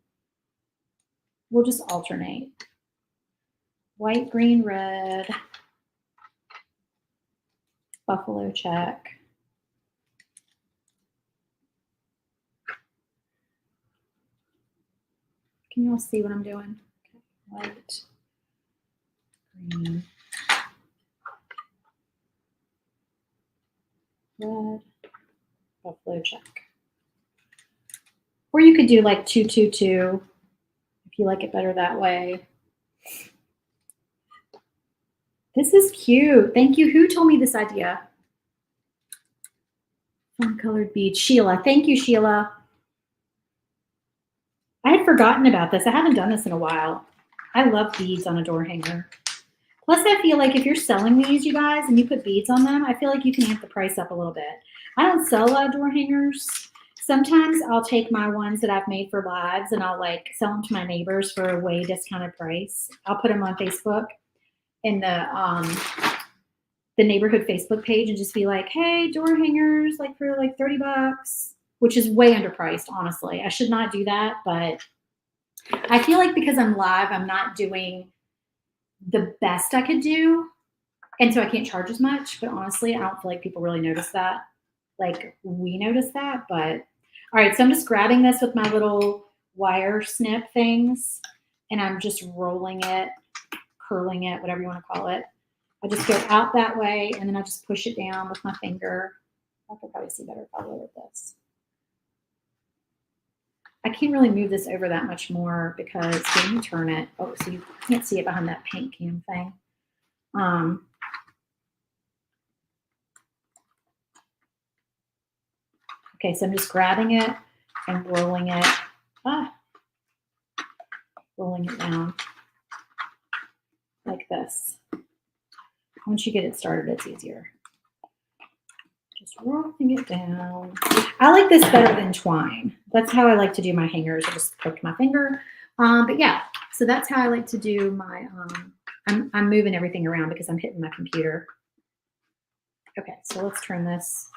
We'll just alternate. White, green, red, buffalo check. Can you all see what I'm doing? Okay. White, green, red, Buffalo check. Or you could do like 222 if you like it better that way. This is cute. Thank you. Who told me this idea? Fun colored beads. Sheila. Thank you, Sheila. I had forgotten about this. I haven't done this in a while. I love beads on a door hanger. Plus, I feel like if you're selling these, you guys, and you put beads on them, I feel like you can amp the price up a little bit. I don't sell a lot of door hangers. Sometimes I'll take my ones that I've made for lives and I'll like sell them to my neighbors for a way discounted price. I'll put them on Facebook in the neighborhood Facebook page and just be like, hey, door hangers, like for like $30, which is way underpriced, honestly. I should not do that, but I feel like because I'm live, I'm not doing the best I could do. And so I can't charge as much, but honestly, I don't feel like people really notice that. Like we notice that, but all right. So I'm just grabbing this with my little wire snip things and I'm just rolling it, curling it, whatever you want to call it. I just go out that way and then I just push it down with my finger. I could probably see better if I lowered this. I can't really move this over that much more because when you turn it, oh, so you can't see it behind that paint cam thing. Okay, so I'm just grabbing it and rolling it, rolling it down like this. Once you get it started, it's easier. Just rolling it down. I like this better than twine. That's how I like to do my hangers. I just poke my finger. But yeah, so that's how I like to do my, I'm moving everything around because I'm hitting my computer. Okay, so let's turn this.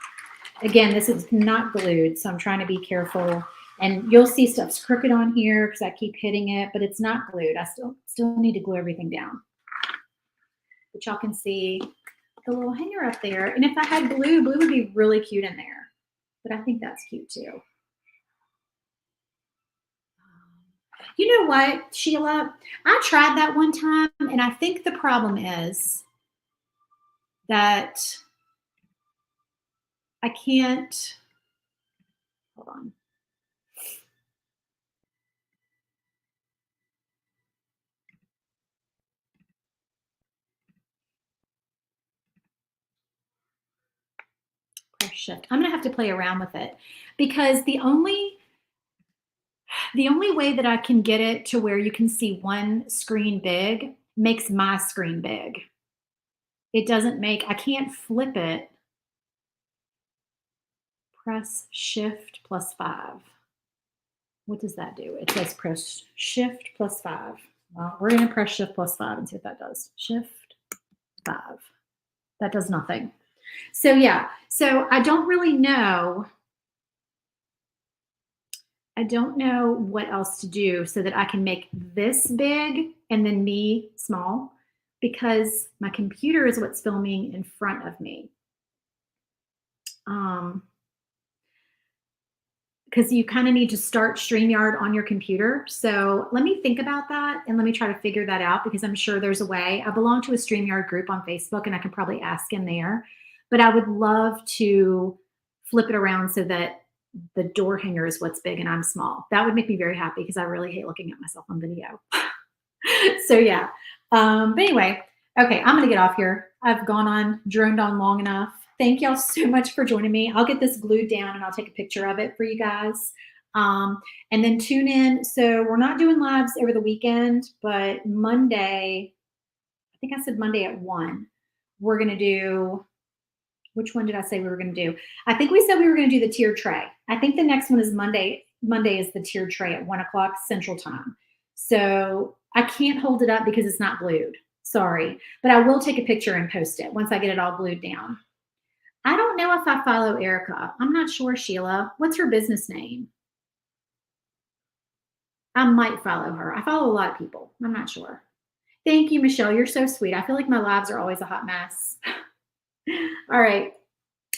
Again, this is not glued, so I'm trying to be careful. And you'll see stuff's crooked on here because I keep hitting it, but it's not glued. I still need to glue everything down. But y'all can see the little hanger up there. And if I had blue would be really cute in there. But I think that's cute too. You know what, Sheila? I tried that one time, and I think the problem is that I can't, hold on. Press shift. I'm gonna have to play around with it because the only way that I can get it to where you can see one screen big makes my screen big. It doesn't make, I can't flip it. Press shift +5. What does that do? It says press shift +5. Well, we're going to press shift +5 and see what that does. Shift 5. That does nothing. So yeah, so I don't really know. I don't know what else to do so that I can make this big and then me small because my computer is what's filming in front of me. Because you kind of need to start StreamYard on your computer. So let me think about that and let me try to figure that out because I'm sure there's a way. I belong to a StreamYard group on Facebook and I can probably ask in there. But I would love to flip it around so that the door hanger is what's big and I'm small. That would make me very happy because I really hate looking at myself on video. So yeah. But anyway, okay, I'm gonna get off here. I've droned on long enough. Thank y'all so much for joining me. I'll get this glued down and I'll take a picture of it for you guys. And then tune in. So we're not doing lives over the weekend, but Monday, I think I said Monday at 1, we're gonna do, which one did I say we were gonna do? I think we said we were gonna do the tiered tray. I think the next one is Monday. Monday is the tiered tray at 1 o'clock Central Time. So I can't hold it up because it's not glued. Sorry, but I will take a picture and post it once I get it all glued down. I don't know if I follow Erica. I'm not sure, Sheila. What's her business name? I might follow her. I follow a lot of people. I'm not sure. Thank you, Michelle. You're so sweet. I feel like my lives are always a hot mess. All right.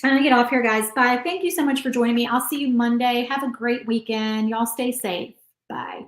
I'm going to get off here, guys. Bye. Thank you so much for joining me. I'll see you Monday. Have a great weekend. Y'all stay safe. Bye.